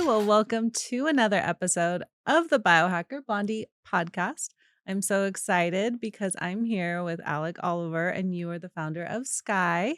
Well, welcome to another episode of the BiohackerBlondie Podcast. I'm so excited because I'm here with Alec Oliver, and you are the founder of SQAI.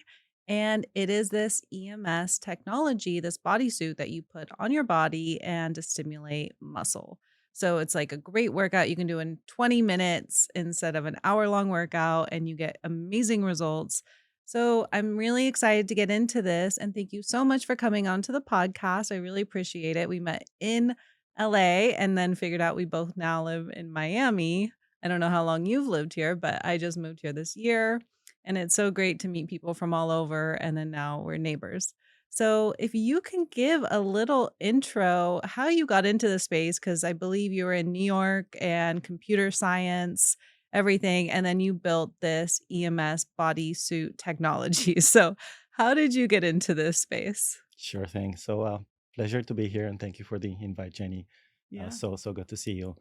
And it is this EMS technology, this bodysuit that you put on your body and to stimulate muscle. So it's like a great workout you can do in 20 minutes instead of an hour-long workout, and you get amazing results. So I'm really excited to get into this, and thank you so much for coming on to the podcast. I really appreciate it. We met in LA and then figured out we both now live in Miami. I don't know how long you've lived here, but I just moved here this year, and it's so great to meet people from all over, and then now we're neighbors. So if you can give a little intro how you got into the space, because I believe you were in New York and computer science, everything, and then you built this EMS bodysuit technology. So how did you get into this space? Sure thing. Pleasure to be here, and thank you for the invite, Jenny. Yeah. So good to see you.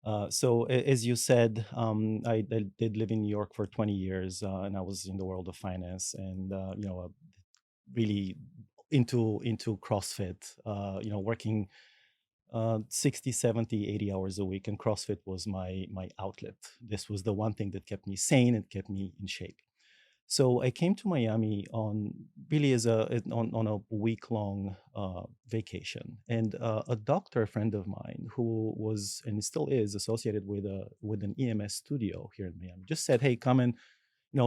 As you said, I did live in New York for 20 years, and I was in the world of finance, and really into CrossFit. Working 60, 70, 80 hours a week, and CrossFit was my outlet. This was the one thing that kept me sane and kept me in shape. So I came to Miami on really as on a week long vacation, and a doctor friend of mine who was and still is associated with an EMS studio here in Miami just said, "Hey, come and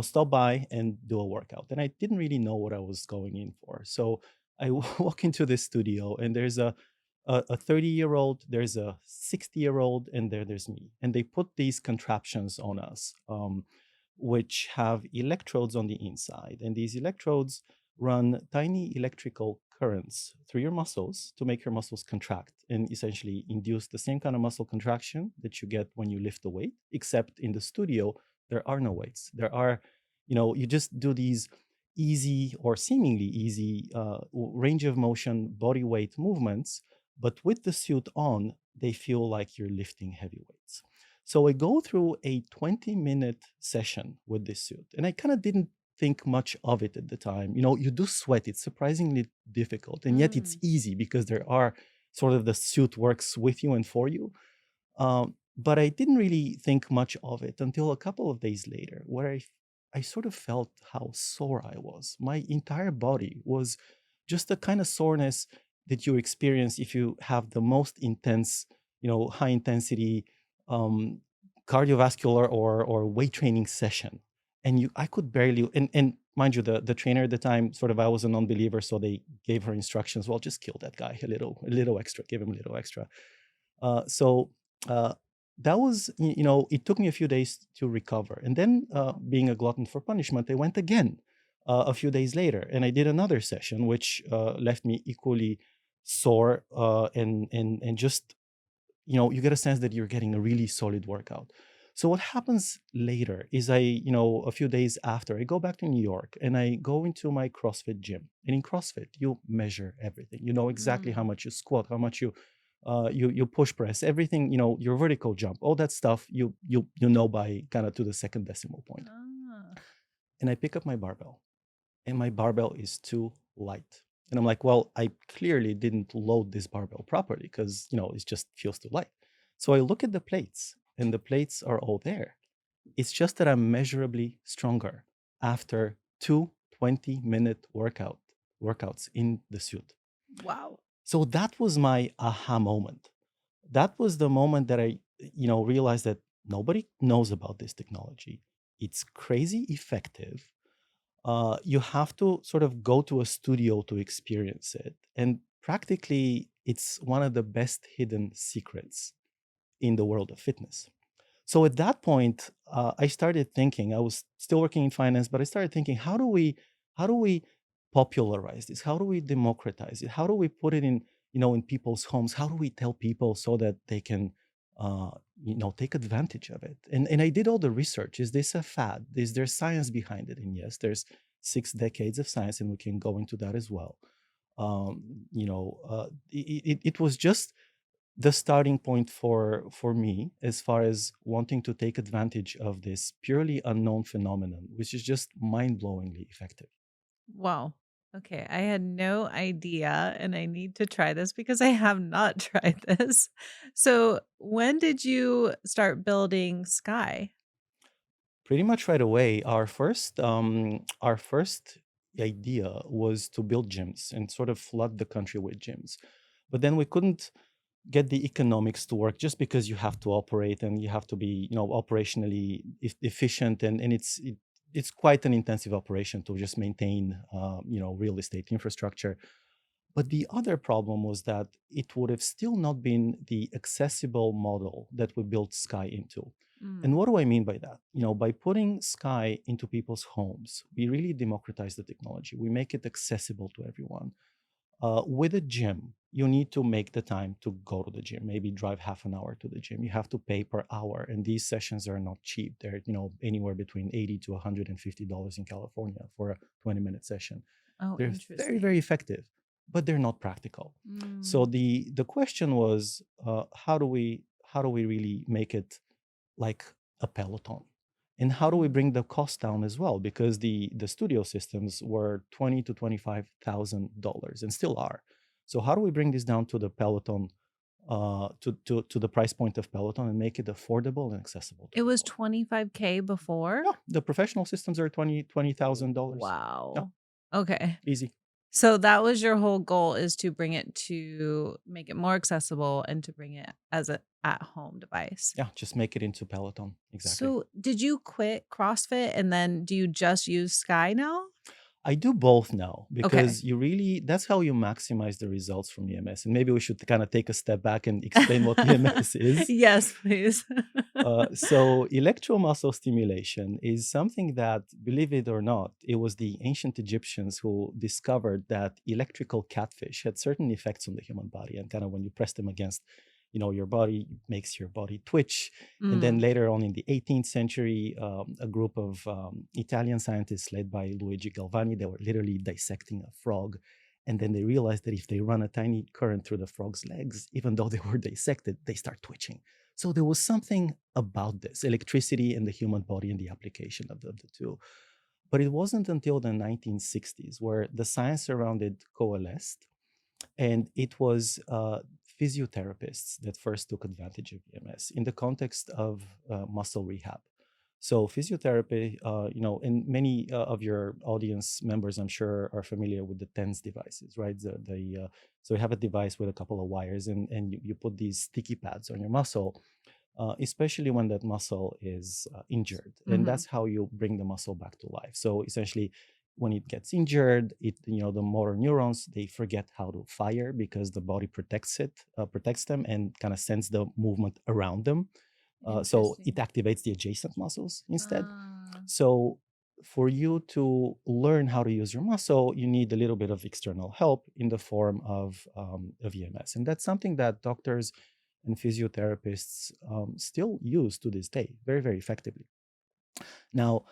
stop by and do a workout." And I didn't really know what I was going in for, so I walk into this studio, and there's a 30-year-old, there's a 60-year-old, and there's me, and they put these contraptions on us. Which have electrodes on the inside. And these electrodes run tiny electrical currents through your muscles to make your muscles contract and essentially induce the same kind of muscle contraction that you get when you lift a weight, except in the studio, there are no weights. You just do these easy or seemingly easy range of motion body weight movements, but with the suit on, they feel like you're lifting heavy weights. So I go through a 20-minute session with this suit, and I kind of didn't think much of it at the time. You do sweat, it's surprisingly difficult, and yet it's Mm. easy because there are sort of the suit works with you and for you. But I didn't really think much of it until a couple of days later, where I sort of felt how sore I was. My entire body was just the kind of soreness that you experience if you have the most intense, high intensity um, cardiovascular or weight training session. And I could barely, and mind you, the trainer at the time, sort of, I was a non-believer, so they gave her instructions. Well, just kill that guy a little extra, give him a little extra. So uh, that was, it took me a few days to recover. And then, being a glutton for punishment, I went again a few days later, and I did another session, which left me equally sore and just, you get a sense that you're getting a really solid workout. So what happens later is a few days after, I go back to New York and I go into my CrossFit gym. And in CrossFit, you measure everything. You know exactly how Mm. much you squat, how much you push press, everything, your vertical jump, all that stuff you know by kind of to the second decimal point. Ah. And I pick up my barbell, and my barbell is too light. And I'm like, well, I clearly didn't load this barbell properly because, it just feels too light. So I look at the plates, and the plates are all there. It's just that I'm measurably stronger after two 20-minute workouts in the suit. Wow. So that was my aha moment. That was the moment that I, realized that nobody knows about this technology. It's crazy effective. You have to sort of go to a studio to experience it. And practically, it's one of the best hidden secrets in the world of fitness. So at that point, I started thinking. I was still working in finance, but I started thinking, how do we popularize this? How do we democratize it? How do we put it in people's homes? How do we tell people so that they can, take advantage of it? And I did all the research. Is this a fad? Is there science behind it? And yes, there's 6 decades of science, and we can go into that as well. It was just the starting point for me as far as wanting to take advantage of this purely unknown phenomenon, which is just mind-blowingly effective. Wow. Okay, I had no idea, and I need to try this because I have not tried this. So, when did you start building Sky? Pretty much right away, our first idea was to build gyms and sort of flood the country with gyms. But then we couldn't get the economics to work just because you have to operate and you have to be, operationally efficient, and it's quite an intensive operation to just maintain, real estate infrastructure. But the other problem was that it would have still not been the accessible model that we built Sky into. And Mm. what do I mean by that? By putting Sky into people's homes, we really democratize the technology. We make it accessible to everyone. With a gym, you need to make the time to go to the gym, maybe drive half an hour to the gym. You have to pay per hour. And these sessions are not cheap. They're, anywhere between $80 to $150 in California for a 20-minute session. Oh, They're very, very interesting. effective, but they're not practical. So Mm. the question was, how do we really make it like a Peloton? And how do we Mhm. bring the cost down as well? Because the studio systems were $20,000 to $25,000 and still are. So how do we bring this down to the Peloton, to the price point of Peloton and make it affordable and accessible to It was people? 25K before? Yeah, the professional systems are $20,000. Yeah, Wow. Okay. easy. So that was your whole goal, is to bring it to make it more accessible and to bring it as a at-home device. Yeah, just make it into Peloton. Exactly. So, did you quit CrossFit and then do you just use Sky now? I do both now Okay. because that's how you maximize the results from EMS. And maybe we should kind of take a step back and explain what EMS is. Yes, please. So, electromuscle stimulation is something that, believe it or not, it was the ancient Egyptians who discovered that electrical catfish had certain effects on the human body. And kind of when you press them against, your body, it makes your body twitch. And then Mm, later on in the 18th century, a group of Italian scientists led by Luigi Galvani, they were literally dissecting a frog. And then they realized that if they run a tiny current through the frog's legs, even though they were dissected, they start twitching. So there was something about this electricity in the human body and the application of the two. But it wasn't until the 1960s where the science around it coalesced, and it was physiotherapists that first took advantage of EMS in the context of muscle rehab. So physiotherapy, and many of your audience members, I'm sure, are familiar with the TENS devices, right? So you have a device with a couple of wires, and you put these sticky pads on your muscle, especially when that muscle is injured. And mhm. that's how you bring the muscle back to life. So essentially, when it gets injured, the motor neurons, they forget how to fire because the body protects them and kind of sends the movement around them. So it Interesting. activates the adjacent muscles instead. Ah, So for you to learn how to use your muscle, you need a little bit of external help in the form of EMS, and that's something that doctors and physiotherapists still use to this day, very, very effectively. Now,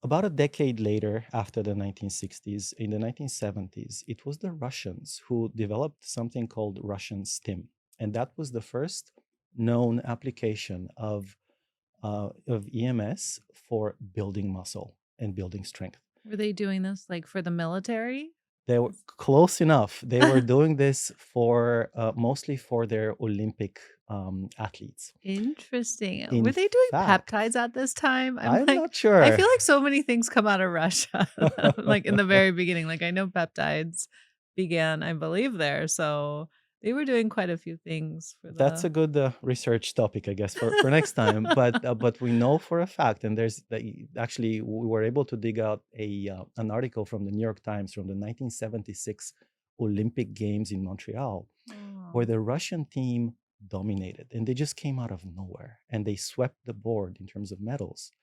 about a decade later, after the 1960s, in the 1970s, it was the Russians who developed something called Russian STIM, and that was the first known application of EMS for building muscle and building strength. were they doing this, like, for the military? They were close enough. They were doing this for mostly for their Olympic athletes. Interesting. Were In they doing fact, peptides at this time? I'm I'm like, not I sure. feel like so many things come out of Russia, like in the very beginning. Like I know peptides began, I believe, there. So they were doing quite a few things for That's the a good research topic, I guess, for next time. But we know for a fact, and actually we were able to dig out an article from the New York Times from the 1976 Olympic Games in Montreal, where Oh, the Russian team dominated, and they just came out of nowhere and they swept the board in terms of medals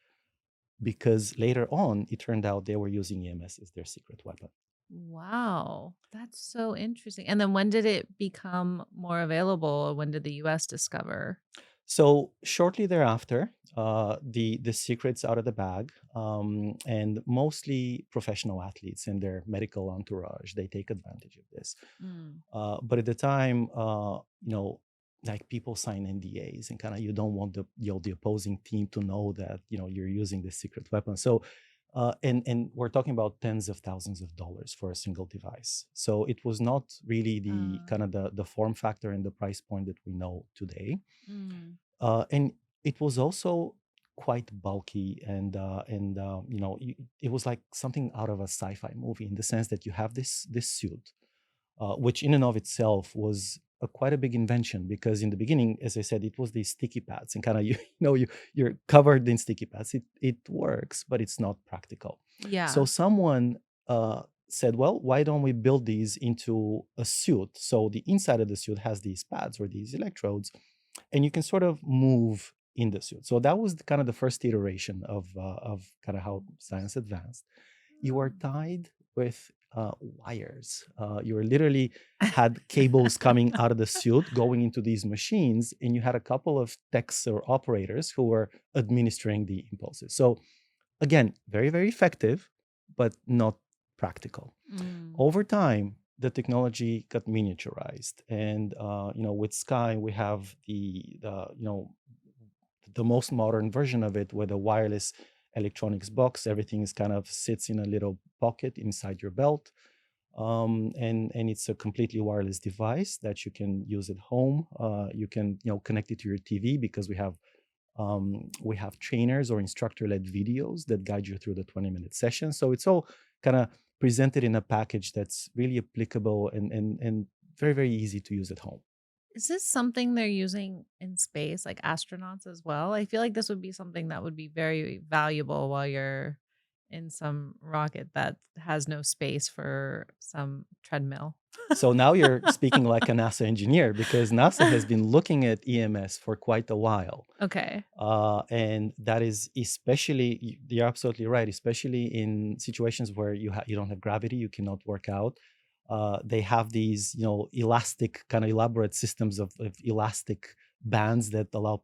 because later on it turned out they were using EMS as their secret weapon. wow. That's so interesting. And then when did it become more available? When did the US discover? So shortly thereafter, the secret's out of the bag, and mostly professional athletes and their medical entourage, they take advantage of this. Mm, But at the time, like people sign NDAs and kind of you don't want the opposing team to know that you're using this secret weapon. So And we're talking about tens of thousands of dollars for a single device. So it was not really the Uh, kind of the form factor and the price point that we know today. mm, And it was also quite bulky, and it was like something out of a sci-fi movie, in the sense that you have this suit, which in and of itself was quite a big invention, because in the beginning, as I said, it was these sticky pads, and kind of you're covered in sticky pads. It works, but it's not practical. So yeah. someone said, well, why don't we build these into a suit? So the inside of the suit has these pads or these electrodes, and you can sort of move in the suit. So that was kind of the first iteration of kind of how science advanced. You were Mm. tied with wires. You were literally had cables coming out of the suit going into these machines, and you had a couple of techs or operators who were administering the impulses. So again, very, very effective, but not practical. Mm. Over time, the technology got miniaturized, and with SQAI, we have the most modern version of it, with a wireless electronics box. Everything is kind of sits in a little pocket inside your belt, and it's a completely wireless device that you can use at home. You can connect it to your TV, because we have trainers or instructor-led videos that guide you through the 20-minute session. So it's all kind of presented in a package that's really applicable and very, very easy to use at home. Is this something they're using in space, like astronauts as well? I feel like this would be something that would be very valuable while you're in some rocket that has no space for some treadmill. So now you're speaking like a NASA engineer, because NASA has been looking at EMS for quite a while. Okay. And that is especially, you're absolutely right, especially in situations where you don't have gravity, you cannot work out. They have these, elastic, kind of elaborate systems of elastic bands that allow,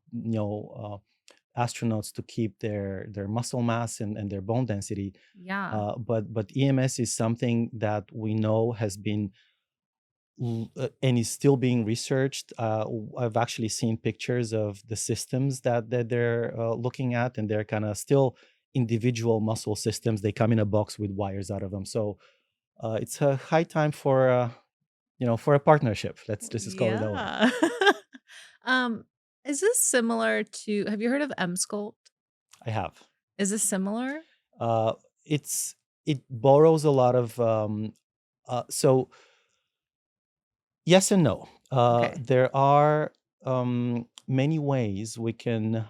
astronauts to keep their muscle mass and their bone density. Yeah. But EMS is something that we know has been and is still being researched. I've actually seen pictures of the systems that they're looking at, and they're kind of still individual muscle systems. They come in a box with wires out of them. So it's a high time for a partnership. Let's just call it that way. Yeah. um, is this similar to have you heard of M-Sculpt? I have. Is this similar? Uh, it's it borrows a lot of so yes and no. Okay. There are many ways we can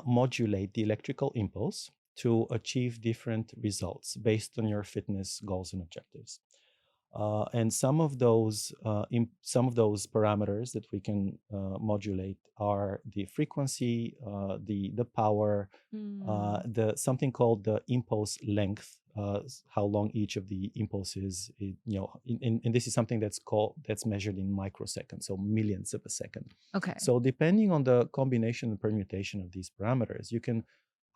modulate the electrical impulse to achieve different results based on your fitness goals and objectives. And some of those parameters that we can modulate are the frequency, the power, Mm, the something called the impulse length, how long each of the impulses, and this is something that's measured in microseconds, so millionths of a second. okay. So depending on the combination and permutation of these parameters, you can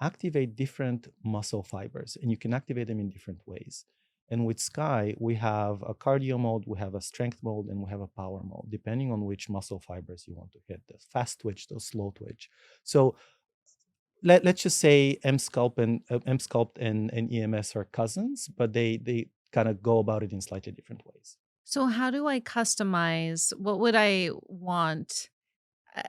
activate different muscle fibers, and you can activate them in different ways. And with SQAI, we have a cardio mode, we have a strength mode, and we have a power mode, depending on which muscle fibers you want to hit, the fast twitch, the slow twitch. So let's just say M-Sculpt and EMS are cousins, but they kind of go about it in slightly different ways. So how do I customize what would I want? Uh,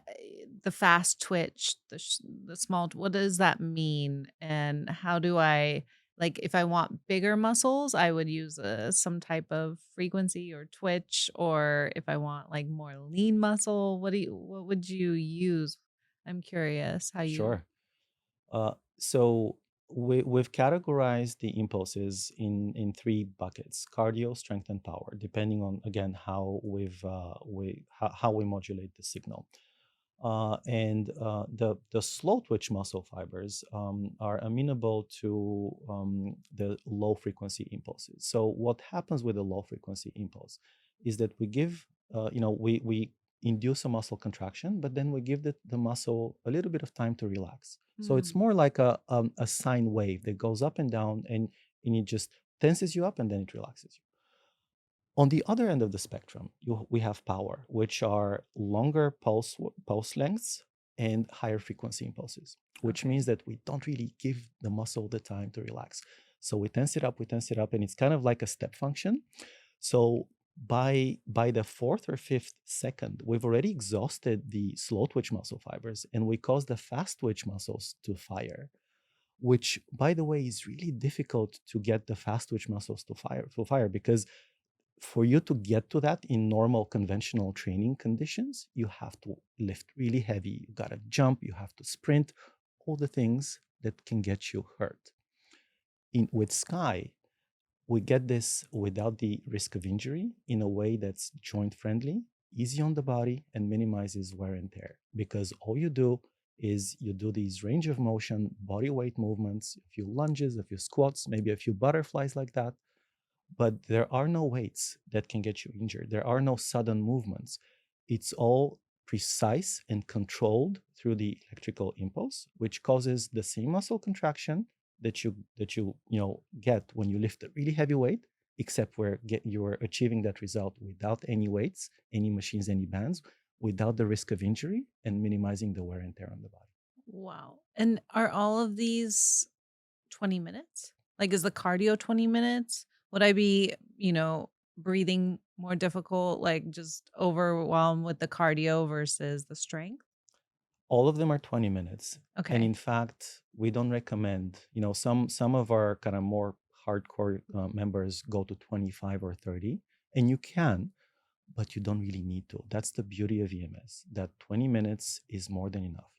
the fast twitch, the small what does that mean? And how do I like if I want bigger muscles, I would use some type of frequency or twitch, or if I want like more lean muscle, what would you use? I'm curious how you Sure. So we've categorized the impulses in three buckets: cardio, strength, and power, depending on, again, how we modulate the signal. And the slow twitch muscle fibers are amenable to the low frequency impulses. So what happens with the low frequency impulse is that we induce a muscle contraction, but then we give the muscle a little bit of time to relax. So it's Hmm. more like a sine wave that goes up and down, and it just tenses you up and then it relaxes you. On the other end of the spectrum, we have power, which are longer pulse lengths and higher frequency impulses, which means Okay. that we don't really give the muscle the time to relax. So we tense it up, and it's kind of like a step function. So by the fourth or fifth second, we've already exhausted the slow twitch muscle fibers, and we cause the fast twitch muscles to fire, which, by the way, is really difficult to get the fast twitch muscles to fire, because for you to get to that in normal conventional training conditions, you have to lift really heavy, you got to jump, you have to sprint, all the things that can get you hurt. With SQAI, we get this without the risk of injury in a way that's joint friendly, easy on the body, and minimizes wear and tear. Because all you do is you do these range of motion, body weight movements, a few lunges, a few squats, maybe a few butterflies like that. But there are no weights that can get you injured. There are no sudden movements. It's all precise and controlled through the electrical impulse, which causes the same muscle contraction that you get when you lift a really heavy weight, except where you're achieving that result without any weights, any machines, any bands, without the risk of injury, and minimizing the wear and tear on the body. Wow. And are all of these 20 minutes? Like, is the cardio 20 minutes? Would I be, breathing more difficult, like just overwhelmed with the cardio versus the strength? All of them are 20 minutes. And Okay. in fact, we don't recommend, some of our kind of more hardcore members go to 25 or 30, and you can, but you don't really need to. That's the beauty of EMS, that 20 minutes is more than enough.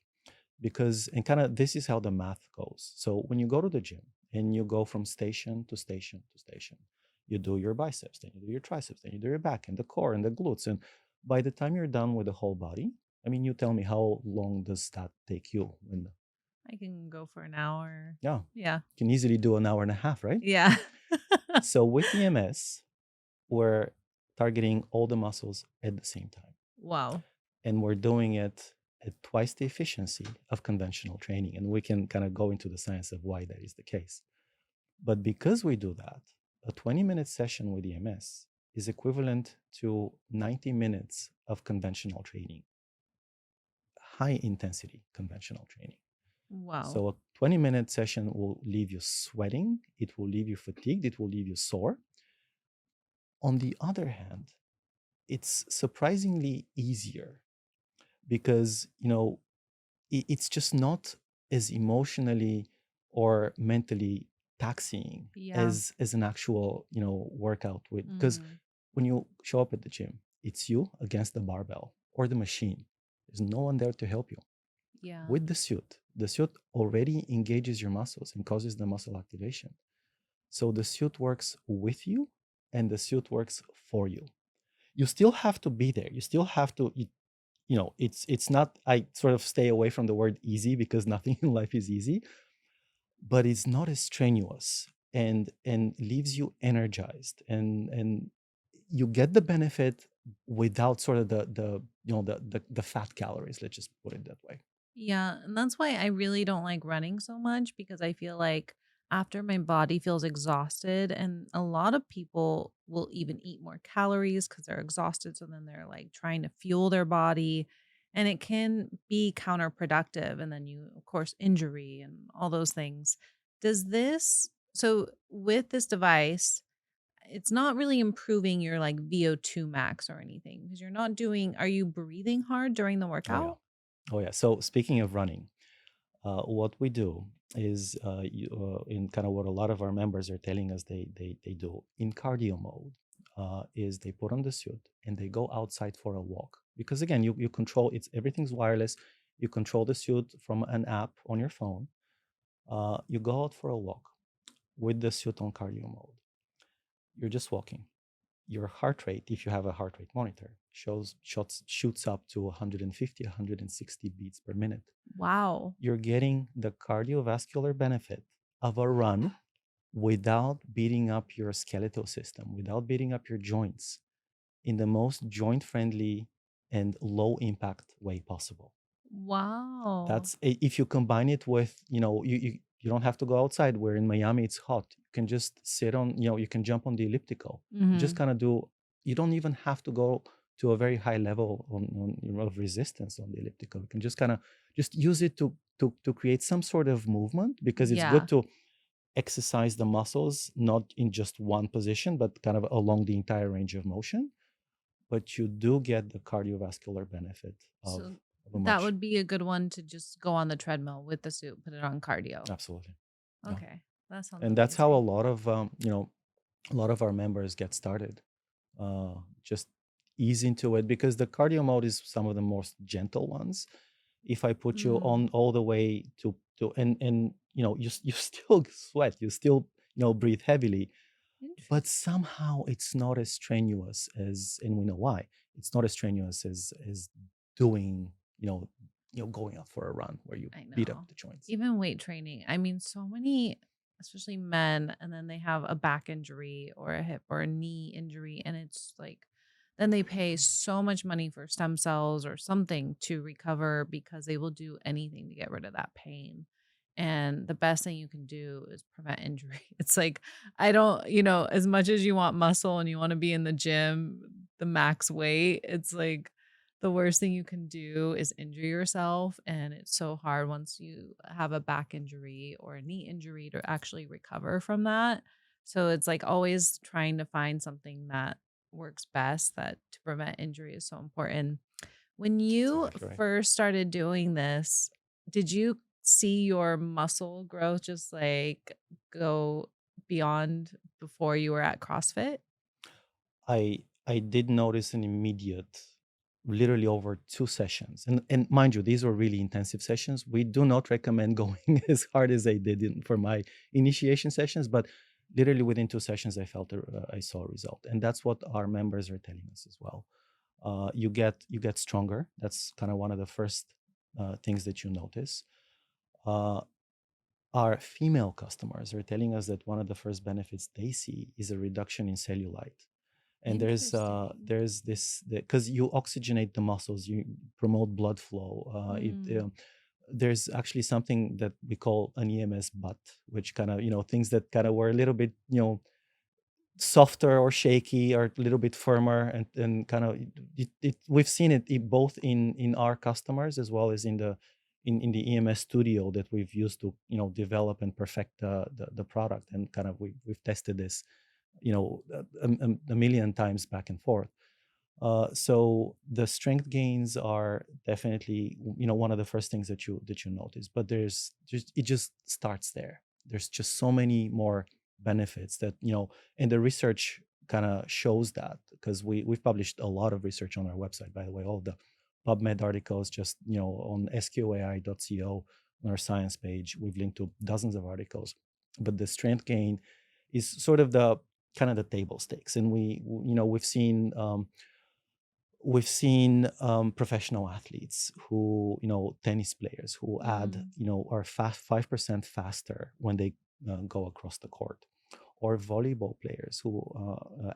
Because, and kind of this is how the math goes. So when you go to the gym and you go from station to station to station, you do your biceps, then you do your triceps, then you do your back and the core and the glutes. And by the time you're done with the whole body, I mean, you tell me, how long does that take you? And I can go for an hour. yeah, Yeah. you can easily do an hour and a half, right? Yeah. So with EMS, we're targeting all the muscles at the same time. Wow. And we're doing it at twice the efficiency of conventional training. And we can kind of go into the science of why that is the case. But because we do that, a 20-minute session with EMS is equivalent to 90 minutes of conventional training, high intensity conventional training. Wow. So a 20-minute session will leave you sweating, it will leave you fatigued, it will leave you sore. On the other hand, it's surprisingly easier because, it's just not as emotionally or mentally taxing Yeah. as an actual, workout. With Because Mm. when you show up at the gym, it's you against the barbell or the machine. There's no one there to help you. Yeah. With the suit already engages your muscles and causes the muscle activation. So the suit works with you, and the suit works for you. You still have to be there. You still have to, it's not, I sort of stay away from the word easy because nothing in life is easy, but it's not as strenuous, and leaves you energized, and you get the benefit without sort of the fat calories, let's just put it that way. Yeah, and that's why I really don't like running so much because I feel like after my body feels exhausted, and a lot of people will even eat more calories because they're exhausted. So then they're like trying to fuel their body, and it can be counterproductive. And then you, of course, injury and all those things. Does this, so with this device, it's not really improving your like VO2 max or anything because you're not doing, are you breathing hard during the Oh yeah. workout? Oh yeah. So speaking of running, what we do is, in kind of what a lot of our members are telling us they do in cardio mode, is they put on the suit and they go outside for a walk. Because again, you control, everything's wireless. You control the suit from an app on your phone. You go out for a walk with the suit on cardio mode. You're just walking. Your heart rate, if you have a heart rate monitor, shoots up to 150, 160 beats per minute. Wow. You're getting the cardiovascular benefit of a run without beating up your skeletal system, without beating up your joints, in the most joint friendly and low impact way possible. Wow. If you combine it with, you don't have to go outside. Where in Miami it's hot, you can just sit on, you can jump on the elliptical. You just Mhm. kind of do, you don't even have to go to a very high level of resistance on the elliptical. You can just kind of just use it to create some sort of movement, because it's good Yeah. to exercise the muscles not in just one position, but kind of along the entire range of motion. But you do get the cardiovascular benefit So of a that much would be a good one to just go on the treadmill with the suit, put it on cardio. absolutely, yeah. Okay. That sounds And that's how a amazing. lot of a lot of our members get started. Just ease into it because the cardio mode is some of the most gentle ones. If I put you on Mm, all the way to and you still sweat, you still breathe heavily, but interesting. somehow it's not as strenuous as, and we know why. It's not as strenuous as doing going out for a run where you I beat up know. the joints. Even weight training. I mean, so many, especially men, and then they have a back injury or a hip or a knee injury. And it's like, then they pay so much money for stem cells or something to recover because they will do anything to get rid of that pain. And the best thing you can do is prevent injury. It's like, I don't, as much as you want muscle and you want to be in the gym, the max weight, it's like, the worst thing you can do is injure yourself, and it's so hard once you have a back injury or a knee injury to actually recover from that. So it's like always trying to find something that works best, that to prevent injury is so important. When That's you exactly right. first started doing this, did you see your muscle growth just like go beyond before you were at CrossFit? I did notice an immediate, literally over 2 sessions, and mind you, these were really intensive sessions. We do not recommend going as hard as I did for my initiation sessions, but literally within 2 sessions, I saw a result, and that's what our members are telling us as well. You get stronger. That's kind of one of the first things that you notice. Uh, our female customers are telling us that one of the first benefits they see is a reduction in cellulite. And Interesting. there's this because you oxygenate the muscles, you promote blood flow. Mm, There's actually something that we call an EMS butt, which kind of things that kind of were a little bit softer or shaky or a little bit firmer, and kind of we've seen it both in our customers as well as in the EMS studio that we've used to develop and perfect the product, and kind of we've tested this a million times back and forth. So the strength gains are definitely one of the first things that you notice, but it just starts there. There's just so many more benefits that and the research kind of shows that, because we've published a lot of research on our website, by the way, all the PubMed articles, just on sqai.co, on our science page. We've linked to dozens of articles, but the strength gain is sort of the kind of the table stakes, and we've seen professional athletes who, tennis players who mm, are 5% faster when they go across the court, or volleyball players who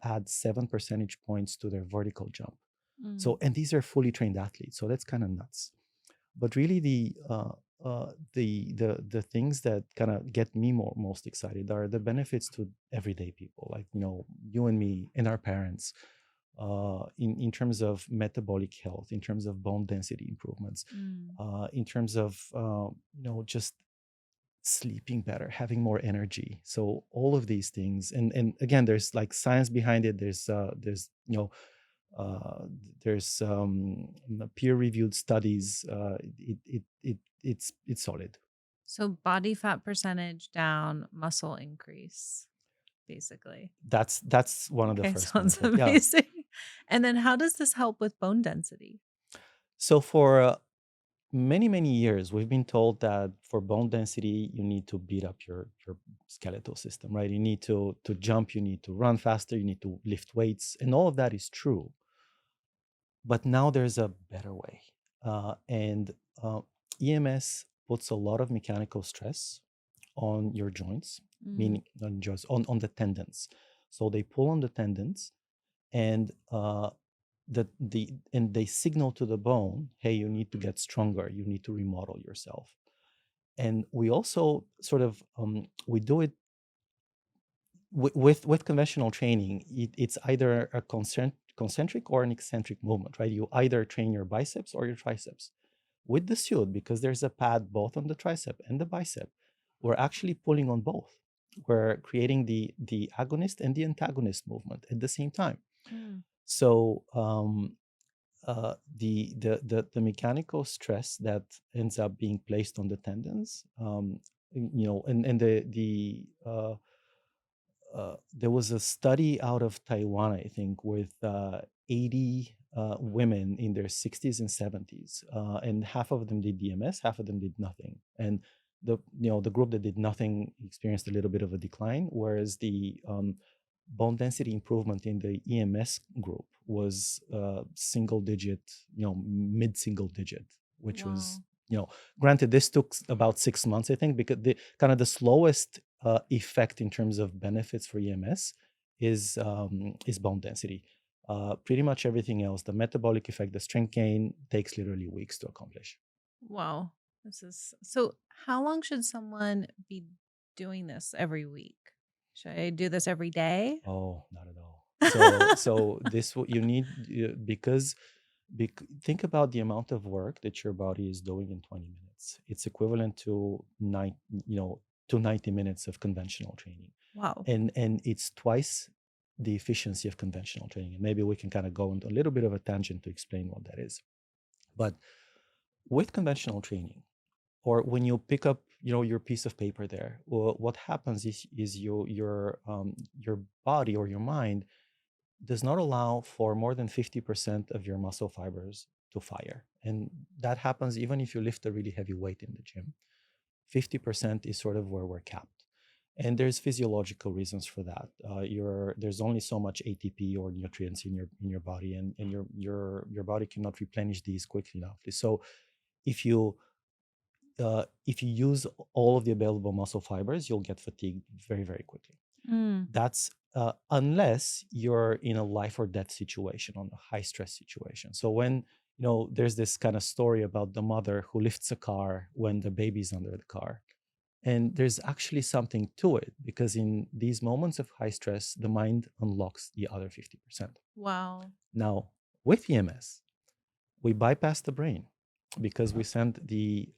add 7 percentage points to their vertical jump. mm. So, and these are fully trained athletes, so that's kind of nuts. But really, the things that kind of get me most excited are the benefits to everyday people, like you and me and our parents, in terms of metabolic health, in terms of bone density improvements, Mm. in terms of just sleeping better, having more energy. So all of these things, and again, there's like science behind it. Uh, there's peer-reviewed studies. It's solid. So body fat percentage down, muscle increase, basically. That's one of the Okay, first sounds benefits. Yeah. amazing. And then how does this help with bone density? So for many years we've been told that for bone density you need to beat up your skeletal system, right? You need to jump, you need to run faster, you need to lift weights, and all of that is true. But now there's a better way, and EMS puts a lot of mechanical stress on your joints, Mm, meaning not joints, on the tendons. So they pull on the tendons, and they signal to the bone, hey, you need to get stronger, you need to remodel yourself. And we also sort of we do it with conventional training. It's either a concentric or an eccentric movement, right? You either train your biceps or your triceps. With the suit, because there's a pad both on the tricep and the bicep, we're actually pulling on both. we're creating the agonist and the antagonist movement at the same time. Mm. So the mechanical stress that ends up being placed on the tendons, and there was a study out of Taiwan, I think, with 80 women in their 60s and 70s, and half of them did DMS, half of them did nothing, and the group that did nothing experienced a little bit of a decline, whereas the bone density improvement in the EMS group was single digit, mid single digit, which was, Wow. granted, this took about 6 months, I think, because the kind of the slowest effect in terms of benefits for EMS is bone density. Pretty much everything else, the metabolic effect, the strength gain, takes literally weeks to accomplish. Wow. This is so how long should someone be doing this every week? Should I do this every day? Oh, not at all. So this what you need, because think about the amount of work that your body is doing in 20 minutes. It's equivalent to 90 minutes of conventional training, Wow. and it's twice the efficiency of conventional training. And maybe we can kind of go into a little bit of a tangent to explain what that is. But with conventional training, or when you pick up, your piece of paper there, what happens is your body or your mind does not allow for more than 50% of your muscle fibers to fire. And that happens even if you lift a really heavy weight in the gym. 50% is sort of where we're capped. And there's physiological reasons for that. There's only so much ATP or nutrients in your body, and your body cannot replenish these quickly enough. So if you if you use all of the available muscle fibers, you'll get fatigued very, very quickly. Mm. That's unless you're in a life or death situation, on a high stress situation. So when there's this kind of story about the mother who lifts a car when the baby's under the car, and there's actually something to it, because in these moments of high stress, the mind unlocks the other 50%. Wow. Now, with EMS, we bypass the brain because we send the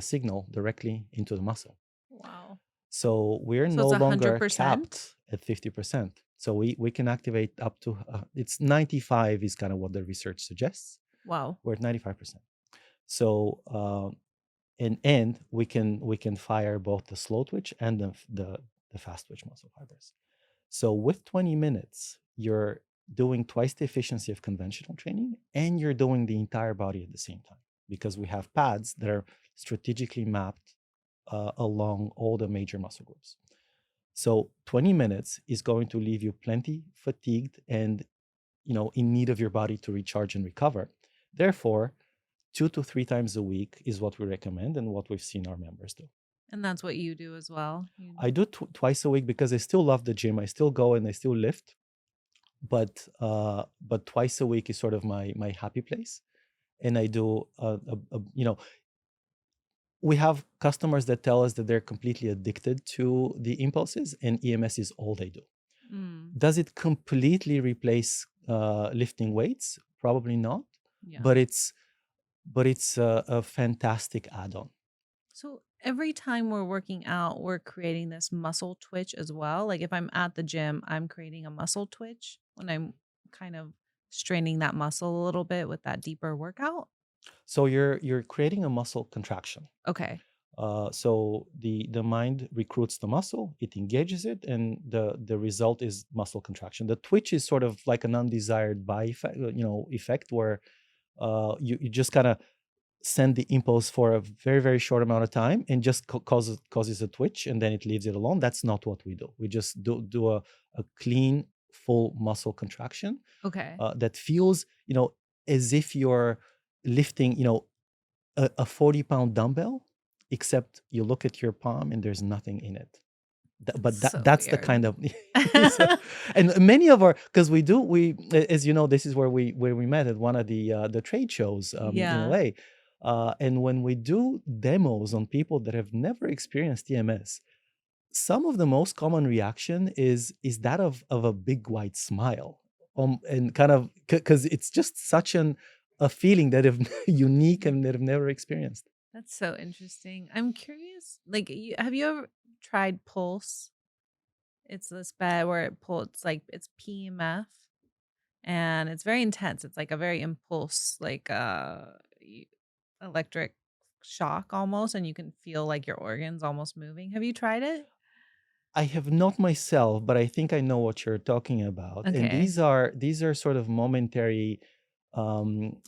signal directly into the muscle. Wow. So we're So no it's longer 100%? capped at 50%. So we can activate up to, it's 95 is kind of what the research suggests. Wow. We're at 95%. So and we can fire both the slow twitch and the fast twitch muscle fibers. So with 20 minutes, you're doing twice the efficiency of conventional training, and you're doing the entire body at the same time, because we have pads that are strategically mapped along all the major muscle groups. So 20 minutes is going to leave you plenty fatigued and in need of your body to recharge and recover. Therefore, 2 to 3 times a week is what we recommend and what we've seen our members do. And that's what you do as well? You I do twice a week because I still love the gym. I still go and I still lift, but twice a week is sort of my happy place. And I do we have customers that tell us that they're completely addicted to the impulses, and EMS is all they do. Mm. Does it completely replace lifting weights? Probably not, Yeah. but it's a fantastic add-on. So every time we're working out, we're creating this muscle twitch as well. Like if I'm at the gym, I'm creating a muscle twitch when I'm kind of straining that muscle a little bit with that deeper workout. So you're creating a muscle contraction. Okay. So the mind recruits the muscle, it engages it, and the result is muscle contraction. The twitch is sort of like an undesired by effect, effect where you just kind of send the impulse for a very, very short amount of time and just causes a twitch, and then it leaves it alone. That's not what we do. We just do a clean full muscle contraction Okay. that feels as if you're lifting a 40-pound dumbbell, except you look at your palm and there's nothing in it. That's But so that's the weird. kind of so, and many of our, because as you know, this is where we met at one of the trade shows in Yeah. LA. And when we do demos on people that have never experienced EMS, some of the most common reaction is that of a big wide smile, and kind of because it's just such a feeling that have unique and that have never experienced. That's so interesting. I'm curious, like, have you ever tried Pulse? It's this bed where it's like it's PMF and it's very intense. It's like a very impulse, like electric shock almost, and you can feel like your organs almost moving. Have you tried it? I have not myself, but I think I know what you're talking about. And Okay. these are sort of momentary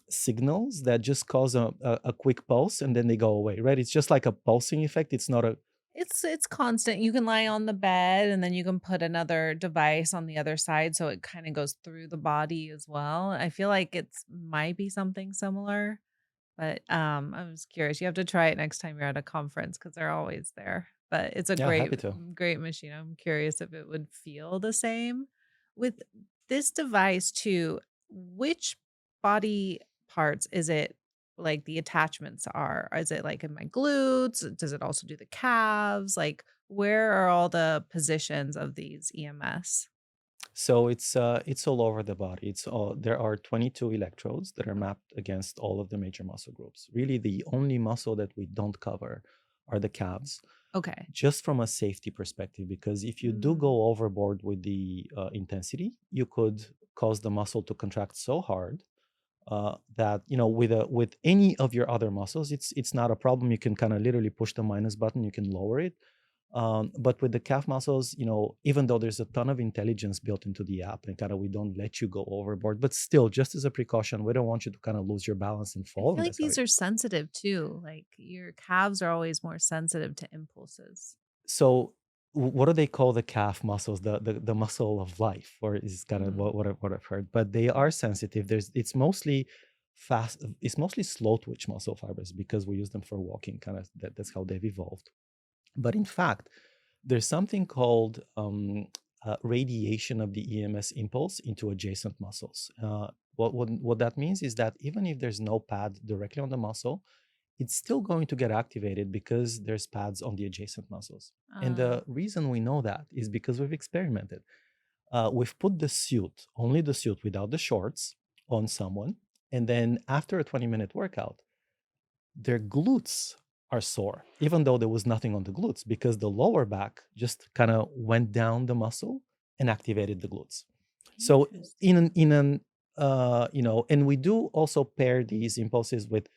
signals that just cause a quick pulse and then they go away, right? It's just like a pulsing effect. It's not a It's constant. You can lie on the bed and then you can put another device on the other side so it kind of goes through the body as well. I feel like it's might be something similar. But, I was curious. You have to try it next time you're at a conference because 'cause they're always there. But it's a yeah, great happy to. great machine. I'm curious if it would feel the same. With this device too, which body parts is it like the attachments are? Is it like in my glutes? Does it also do the calves? Like, where are all the positions of these EMS? So it's all over the body. It's all there are 22 electrodes that are mapped against all of the major muscle groups. Really, the only muscle that we don't cover are the calves, Okay. just from a safety perspective. Because if you do Mm. go overboard with the intensity, you could cause the muscle to contract so hard that with any of your other muscles, it's not a problem. You can kind of literally push the minus button. You can lower it, but with the calf muscles, even though there's a ton of intelligence built into the app and kind of we don't let you go overboard, but still, just as a precaution, we don't want you to kind of lose your balance and I fall. feel And like that's how these are sensitive too. Like your calves are always more sensitive to impulses. so what do they call the calf muscles? The muscle of life, or is kind of Mm. what I've heard. But they are sensitive. It's mostly fast. It's mostly slow twitch muscle fibers because we use them for walking. Kind of that's how they've evolved. But in fact, there's something called radiation of the EMS impulse into adjacent muscles. What that means is that even if there's no pad directly on the muscle, it's still going to get activated because there's pads on the adjacent muscles. And Uh, the reason we know that is because we've experimented. We've put the suit, only the suit without the shorts, on someone. And then after a 20-minute workout, their glutes are sore, even though there was nothing on the glutes, because the lower back just kind of went down the muscle and activated the glutes. So Interesting. in and we do also pair these impulses with,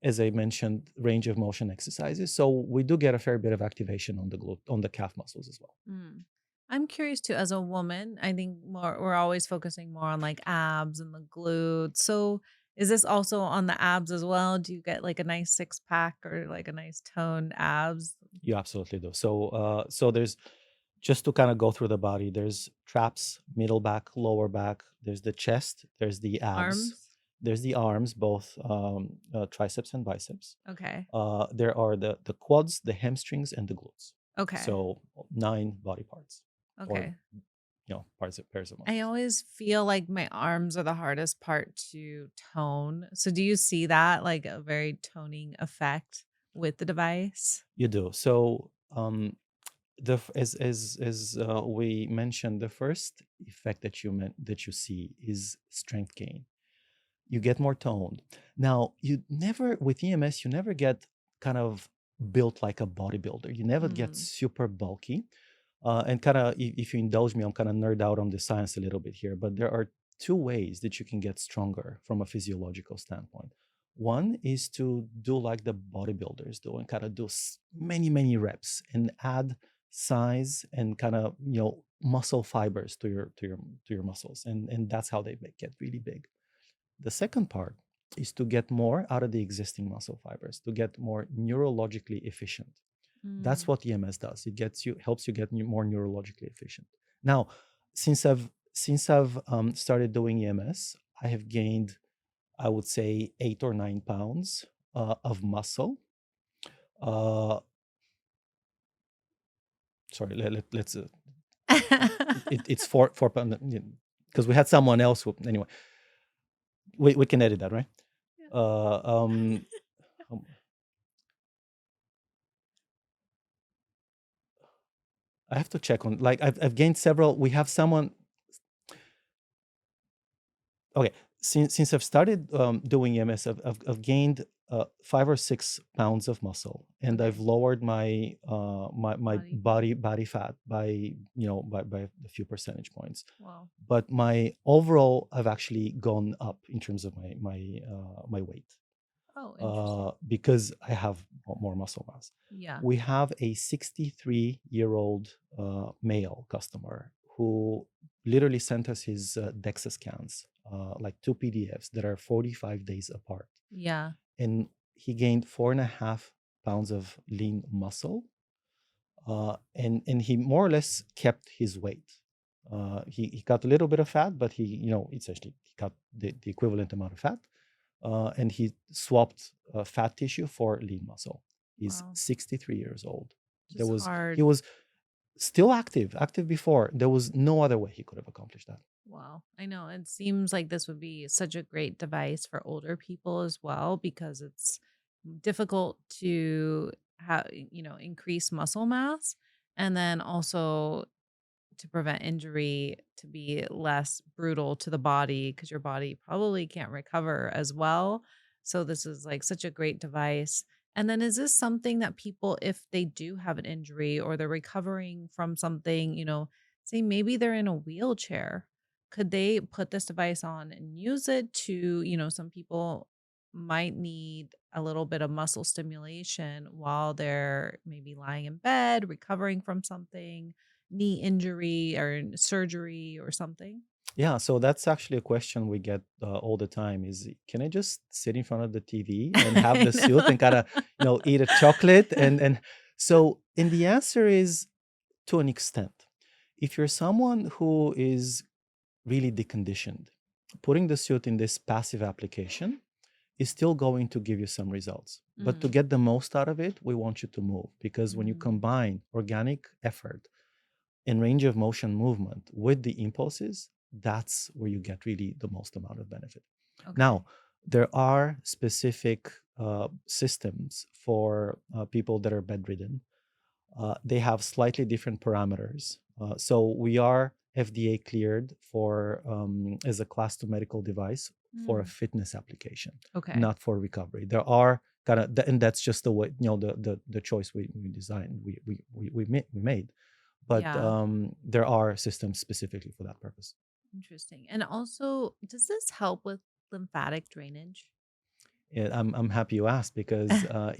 as I mentioned, range of motion exercises. So we do get a fair bit of activation on the glute, on the calf muscles as well. Mm. I'm curious too, as a woman, I think more we're always focusing more on like abs and the glutes. So is this also on the abs as well? Do you get like a nice six pack or like a nice toned abs? You absolutely do. So there's just to kind of go through the body. There's traps, middle back, lower back. There's the chest. There's the abs. Arms? There's the arms, both triceps and biceps. Okay. There are the quads, the hamstrings, and the glutes. Okay. So 9 body parts, or Okay. parts of pairs of I muscles. always feel like my arms are the hardest part to tone. So do you see that like a very toning effect with the device? You do. So as we mentioned, the first effect that you see is strength gain. You get more toned. Now, you never with EMS, you never get kind of built like a bodybuilder. You never get Mm. super bulky. And kind of, if you indulge me, I'm kind of nerd out on the science a little bit here, but there are two ways that you can get stronger from a physiological standpoint. One is to do like the bodybuilders do and kind of do many, many reps and add size and kind of muscle fibers to your muscles, and that's how they get really big. The second part is to get more out of the existing muscle fibers, to get more neurologically efficient. That's Mm. what EMS does. It helps you get more neurologically efficient. Now, since I've started doing EMS, I have gained, I would say, 8 or 9 pounds of muscle. Uh, Sorry, let's. It's 4 pounds because we had someone else who anyway. We can edit that, right? Yeah. Uh, um, um, I have to check on like I've gained several. We have someone. Okay, since I've started doing EMS, I've gained 5 or 6 pounds of muscle, and I've Okay. lowered my Body fat. body fat by by a few percentage points. Wow. But my overall, I've actually gone up in terms of my weight, Oh, interesting. because I have more muscle mass. Yeah. We have a 63-year-old male customer who literally sent us his DEXA scans, like two PDFs that are 45 days apart. Yeah. And he gained 4.5 pounds of lean muscle, and he more or less kept his weight. He got a little bit of fat, but essentially he got the equivalent amount of fat, and he swapped fat tissue for lean muscle. He's Wow. 63 years old. There Just was He hard. was still active before. There was no other way he could have accomplished that. Wow. I know. It seems like this would be such a great device for older people as well because it's difficult to increase muscle mass and then also to prevent injury to be less brutal to the body because your body probably can't recover as well. So this is like such a great device. And then is this something that people, if they do have an injury or they're recovering from something, say maybe they're in a wheelchair, could they put this device on and use it to, some people might need a little bit of muscle stimulation while they're maybe lying in bed, recovering from something, knee injury or surgery or something? Yeah, so that's actually a question we get all the time: is, can I just sit in front of the TV and have I the suit and kind of, eat a chocolate? And the answer is, to an extent. If you're someone who is really deconditioned, putting the suit in this passive application is still going to give you some results. But to Mm, get the most out of it, we want you to move, because when you mhm. combine organic effort and range of motion movement with the impulses, that's where you get really the most amount of benefit. Okay. Now, there are specific systems for people that are bedridden. They have slightly different parameters. So we are FDA cleared for, as a class 2 medical device for a Mm, fitness application, okay. not for recovery. There are kind of, and that's just the way, the choice we designed, we made. But Yeah. there are systems specifically for that purpose. Interesting. And also, does this help with lymphatic drainage? Yeah, I'm happy you asked, because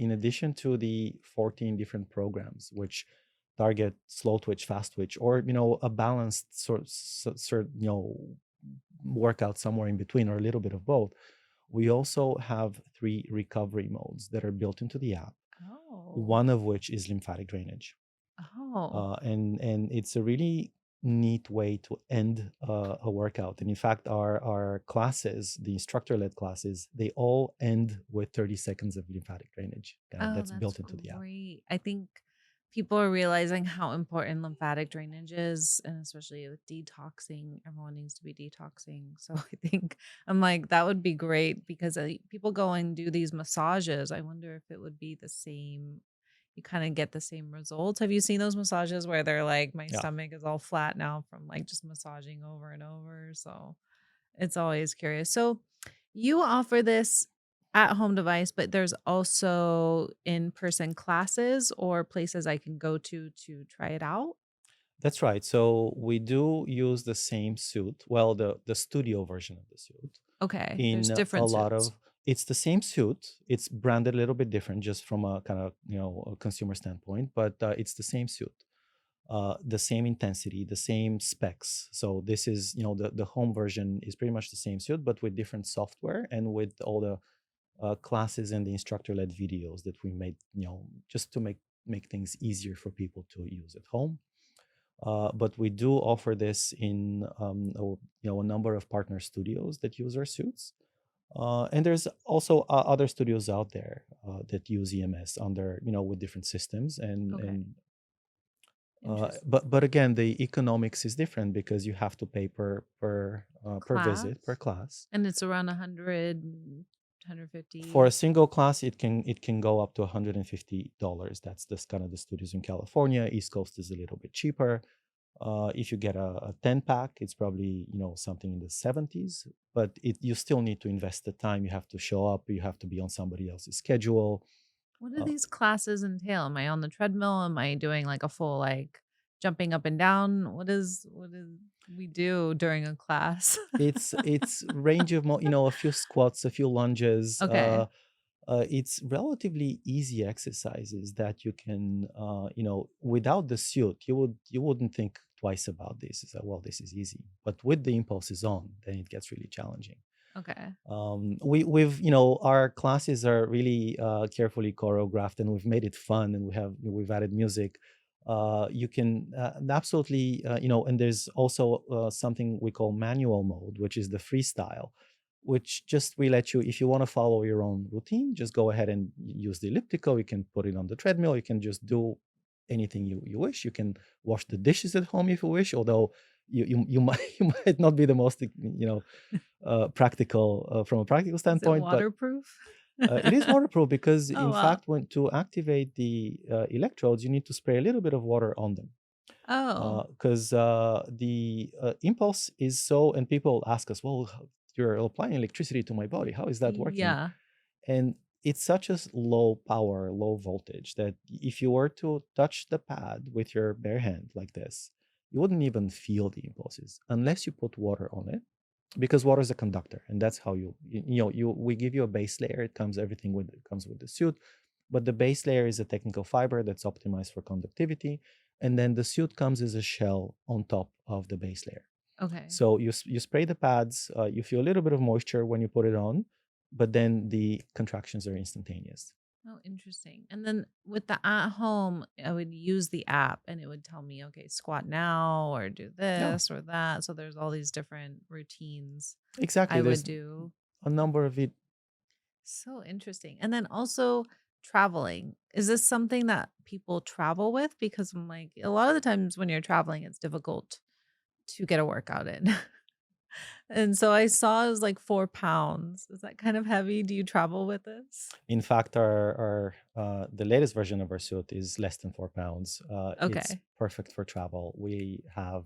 in addition to the 14 different programs which target slow twitch, fast twitch, or a balanced sort workout somewhere in between, or a little bit of both, we also have three recovery modes that are built into the app. Oh. One of which is lymphatic drainage, Oh. and it's a really neat way to end a workout. And in fact, our classes, the instructor-led classes, they all end with 30 seconds of lymphatic drainage. Oh, That's that's built into the app. great. I think people are realizing how important lymphatic drainage is, and especially with detoxing, everyone needs to be detoxing. So I think I'm like, that would be great because people go and do these massages. I wonder if it would be the same. You kind of get the same results. Have you seen those massages where they're like, my Yeah, stomach is all flat now from like just massaging over and over? So it's always curious. So you offer this at home device, but there's also in-person classes or places I can go to try it out? that's right. So we do use the same suit, well, the studio version of the suit, Okay, there's in a different lot suits. of. It's the same suit. It's branded a little bit different, just from a kind of, a consumer standpoint, but it's the same suit, the same intensity, the same specs. So this is, the home version is pretty much the same suit, but with different software and with all the classes and the instructor-led videos that we made, just to make things easier for people to use at home. But we do offer this in, a number of partner studios that use our suits. And there's also other studios out there that use EMS under, with different systems, Okay, and interesting. but again, the economics is different, because you have to pay per visit, per Class? class. And it's around 100, For a 150. single class, it can go up to $150. That's this kind of the studios in California. East Coast is a little bit cheaper. If you get a 10 pack, it's probably something in the 70s. But you still need to invest the time. You have to show up. You have to be on somebody else's schedule. What do Uh, these classes entail? Am I on the treadmill? Am I doing like a full like jumping up and down? What is we do during a class? it's range of a few squats, a few lunges. Okay. It's relatively easy exercises that you can, without the suit, you wouldn't think twice about this. It's like, well, this is easy, but with the impulses on, then it gets really challenging. Okay. Our classes are really carefully choreographed, and we've made it fun, and we've added music. You can absolutely, and there's also something we call manual mode, which is the freestyle, which just we let you, if you want to follow your own routine, just go ahead and use the elliptical. You can put it on the treadmill. You can just do anything you wish. You can wash the dishes at home if you wish, although you might you might not be the most practical from a practical Is it standpoint, but waterproof? it is waterproof because, Oh, in wow. fact, when to activate the electrodes, you need to spray a little bit of water on them Oh, because the impulse is so. And people ask us, "Well, you're applying electricity to my body. How is that working?" yeah. And it's such a low power, low voltage that if you were to touch the pad with your bare hand like this, you wouldn't even feel the impulses unless you put water on it, because water is a conductor, and that's how you we give you a base layer. It comes with the suit, but the base layer is a technical fiber that's optimized for conductivity, and then the suit comes as a shell on top of the base layer. Okay. So you spray the pads, you feel a little bit of moisture when you put it on, but then the contractions are instantaneous. Oh, interesting. And then with the at home, I would use the app and it would tell me, okay, squat now or do Yeah, this or that. So there's all these different routines exactly. I would There's do. a number of it. So interesting. And then also traveling. Is this something that people travel with? Because I'm like, a lot of the times when you're traveling, it's difficult to get a workout in. And so I saw it was like 4 pounds. Is that kind of heavy? Do you travel with this? In fact, our the latest version of our suit is less than 4 pounds. It's Okay. perfect for travel. We have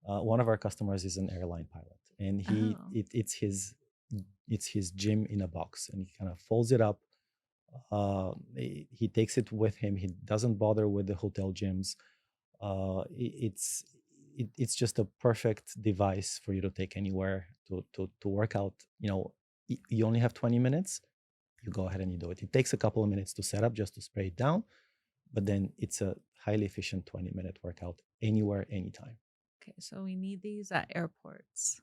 one of our customers is an airline pilot, and Oh, it's his gym in a box, and he kind of folds it up. He takes it with him. He doesn't bother with the hotel gyms. It's just a perfect device for you to take anywhere to work out. You only have 20 minutes. You go ahead and you do it. It takes a couple of minutes to set up just to spray it down, but then it's a highly efficient 20-minute workout anywhere, anytime. okay. So we need these at airports.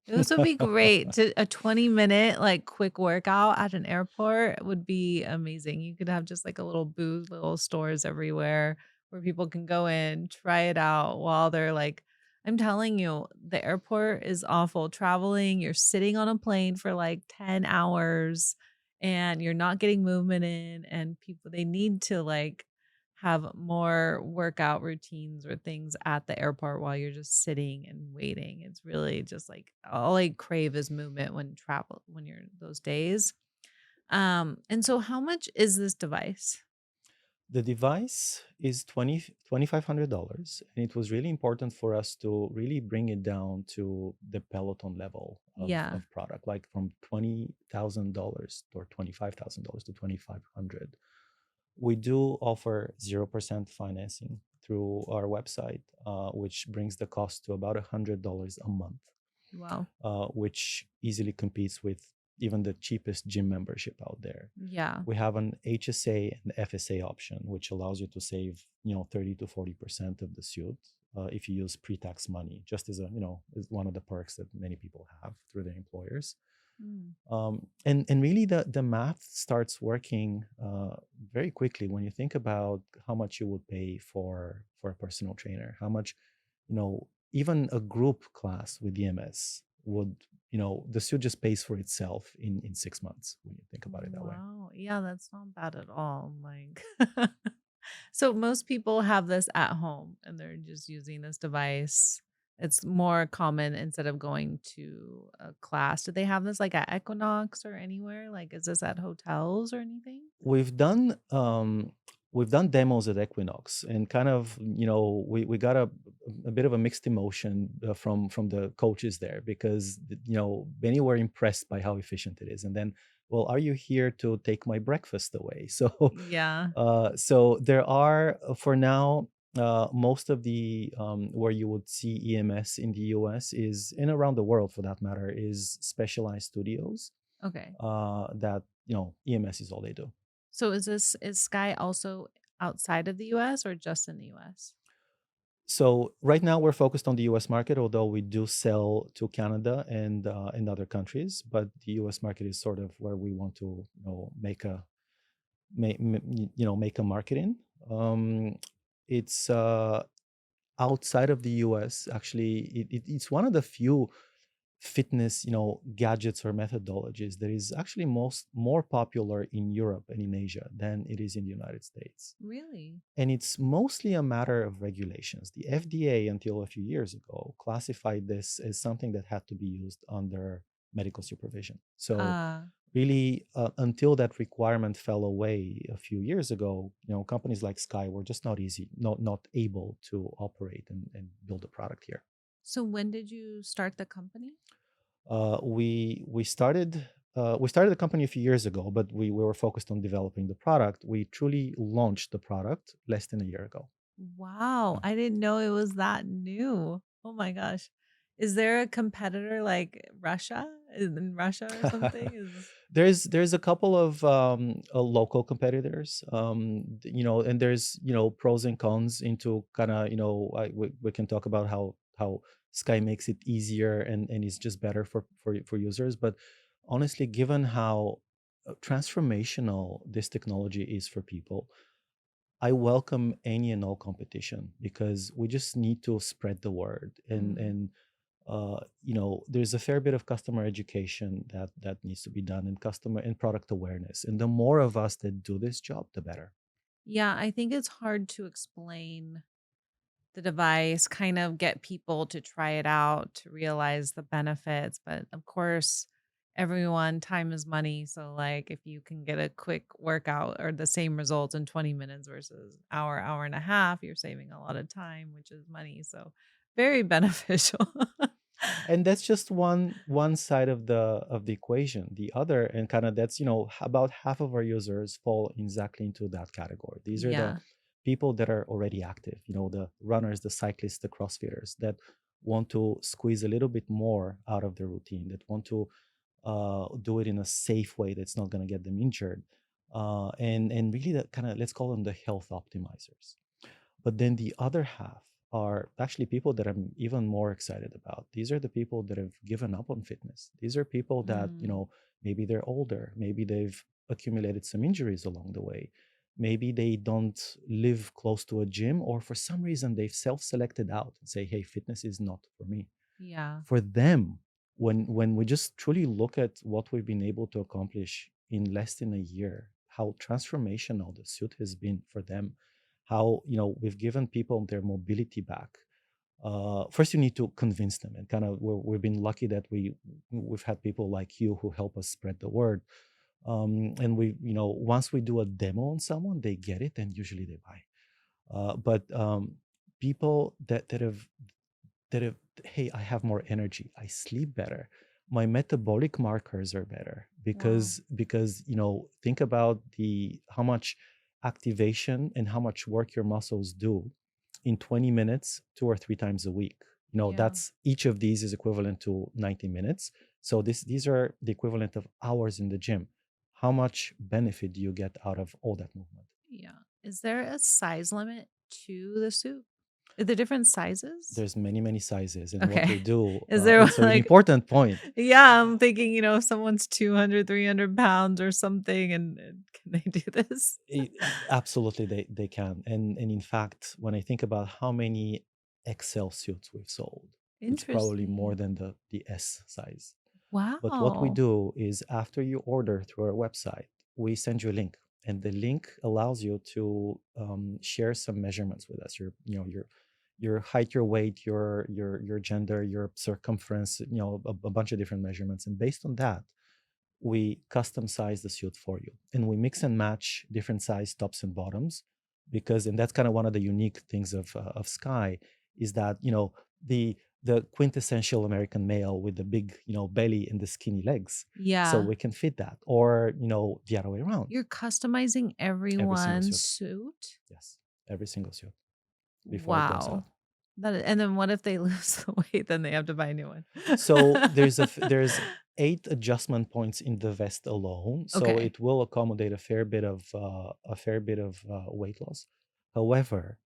This would be great to a 20-minute like quick workout at an airport would be amazing. You could have just like a little booth, little stores everywhere where people can go in, try it out while they're like I'm telling you, the airport is awful. Traveling, you're sitting on a plane for like 10 hours and you're not getting movement in and people they need to like have more workout routines or things at the airport while you're just sitting and waiting. It's really just like all I crave is movement when you're those days. And so how much is this device? The device is $2,500, and it was really important for us to really bring it down to the Peloton level Yeah. of product, like from $20,000 or $25,000 to 2,500. We do offer 0% financing through our website, which brings the cost to about $100 a month, Wow. which easily competes with even the cheapest gym membership out there. Yeah. We have an HSA and FSA option, which allows you to save, 30 to 40% of the suit if you use pre-tax money, just as is one of the perks that many people have through their employers. Mm. And really, the math starts working very quickly when you think about how much you would pay for a personal trainer, how much, even a group class with EMS would, the suit just pays for itself in 6 months when you think about it that way. Wow. Yeah, that's not bad at all. Like so most people have this at home and they're just using this device. It's more common instead of going to a class. Do they have this like at Equinox or anywhere? Like is this at hotels or anything? We've done we've done demos at Equinox, and kind of, we got a bit of a mixed emotion from the coaches there, because many were impressed by how efficient it is, and then, well, are you here to take my breakfast away? So Yeah. so there are, for now, most of the, where you would see EMS in the US is, and around the world for that matter, is specialized studios Okay. that, EMS is all they do. So is Sky also outside of the US or just in the US? So right now we're focused on the U.S. market, although we do sell to Canada and other countries. But the U.S. market is sort of where we want to, make a market in. Um, it's outside of the U.S. Actually, it's one of the few fitness, gadgets or methodologies that is actually more popular in Europe and in Asia than it is in the United States. Really? And it's mostly a matter of regulations. The FDA, until a few years ago, classified this as something that had to be used under medical supervision. So, Uh, really, until that requirement fell away a few years ago, companies like Sky were just not able to operate and build a product here. so when did you start the company? We started the company a few years ago, but we were focused on developing the product. We truly launched the product less than a year ago. Wow, Yeah. I didn't know it was that new. Oh my gosh. Is there a competitor like Russia? In Russia or something? Is There's a couple of local competitors, and there's pros and cons into kind of, we can talk about how Sky makes it easier and is just better for users. But honestly, given how transformational this technology is for people, I welcome any and all competition, because we just need to spread the word, mm. there's a fair bit of customer education that needs to be done, and customer and product awareness, and the more of us that do this job, the better. Yeah, I think it's hard to explain the device, kind of get people to try it out to realize the benefits. But of course, everyone, time is money. So, like, if you can get a quick workout or the same results in 20 minutes versus hour, hour and a half, you're saving a lot of time, which is money. So, very beneficial. And that's just one side of the equation. The other, and kind of, that's, about half of our users fall exactly into that category. These are the Yeah. people that are already active, the runners, the cyclists, the crossfitters, that want to squeeze a little bit more out of their routine, that want to do it in a safe way that's not going to get them injured, and really, that kind of, let's call them the health optimizers. But then the other half are actually people that I'm even more excited about. These are the people that have given up on fitness. These are people that, Mm, maybe they're older, maybe they've accumulated some injuries along the way. Maybe they don't live close to a gym, or for some reason they've self-selected out and say, "Hey, fitness is not for me." yeah. For them, when we just truly look at what we've been able to accomplish in less than a year, how transformational the suit has been for them, how, we've given people their mobility back. First, you need to convince them, and kind of, we've been lucky that we've had people like you who help us spread the word. And once we do a demo on someone, they get it, and usually they buy. But people that have, hey, I have more energy, I sleep better, my metabolic markers are better, Wow. because think about the how much activation and how much work your muscles do in 20 minutes 2 or 3 times a week. Yeah. That's, each of these is equivalent to 90 minutes. So these are the equivalent of hours in the gym. How much benefit do you get out of all that movement? Yeah. Is there a size limit to the suit? Are there different sizes? There's many sizes, and what Okay. we do, Is there it's an like important point. yeah, I'm thinking, if someone's 200, 300 pounds or something and can they do this? Absolutely, they can, and in fact, when I think about how many XL suits we've sold, it's probably more Interesting. than the S size. But what we Wow. do is, after you order through our website, we send you a link, and the link allows you to share some measurements with us. Your height, your weight, your gender, your circumference, a bunch of different measurements, and based on that, we custom size the suit for you, and we mix and match different size tops and bottoms because, and that's kind of one of the unique things of SQAI, is that, the quintessential American male with the big, belly and the skinny legs. So Yeah. we can fit that, or the other way around. You're customizing Every single everyone's suit. suit? Yes, every single suit before it goes Wow. out. And then what if they lose the weight? Then they have to buy a new one. So there's 8 adjustment points in the vest alone, so Okay. it will accommodate a fair bit of weight loss. However,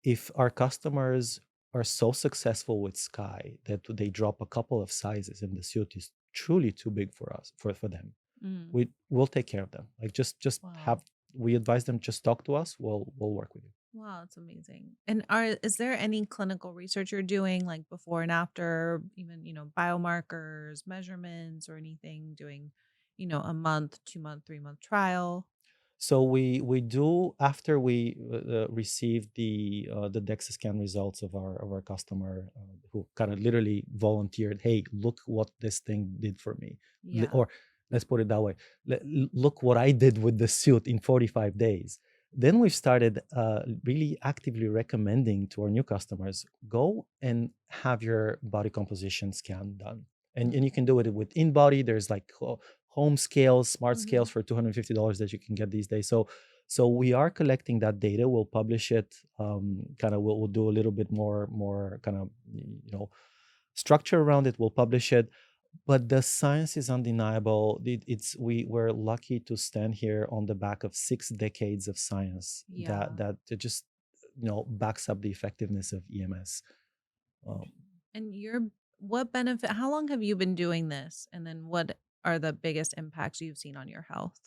if our customers are so successful with Sky that they drop a couple of sizes and the suit is truly too big for us, for them, Mm. we will take care of them. Like, just have, Wow. we advise them, just talk to us, we'll work with you. Wow, that's amazing. And is there any clinical research you're doing like before and after, even, biomarkers, measurements or anything doing, a month, 2 month, 3 month trial? So we do, after we receive the DEXA scan results of our customer, who kind of literally volunteered, hey, look what this thing did for me. Yeah. Or let's put it that way, look what I did with the suit in 45 days. Then we've started really actively recommending to our new customers, go and have your body composition scan done. And you can do it with InBody. There's like home scales, smart Mm-hmm. scales for $250 that you can get these days. So we are collecting that data. We'll publish it. Kind of, we'll do a little bit more kind of, structure around it. We'll publish it, but the science is undeniable. We're lucky to stand here on the back of 6 decades of science Yeah. that just, backs up the effectiveness of EMS. Um, And what benefit, how long have you been doing this? And then what are the biggest impacts you've seen on your health?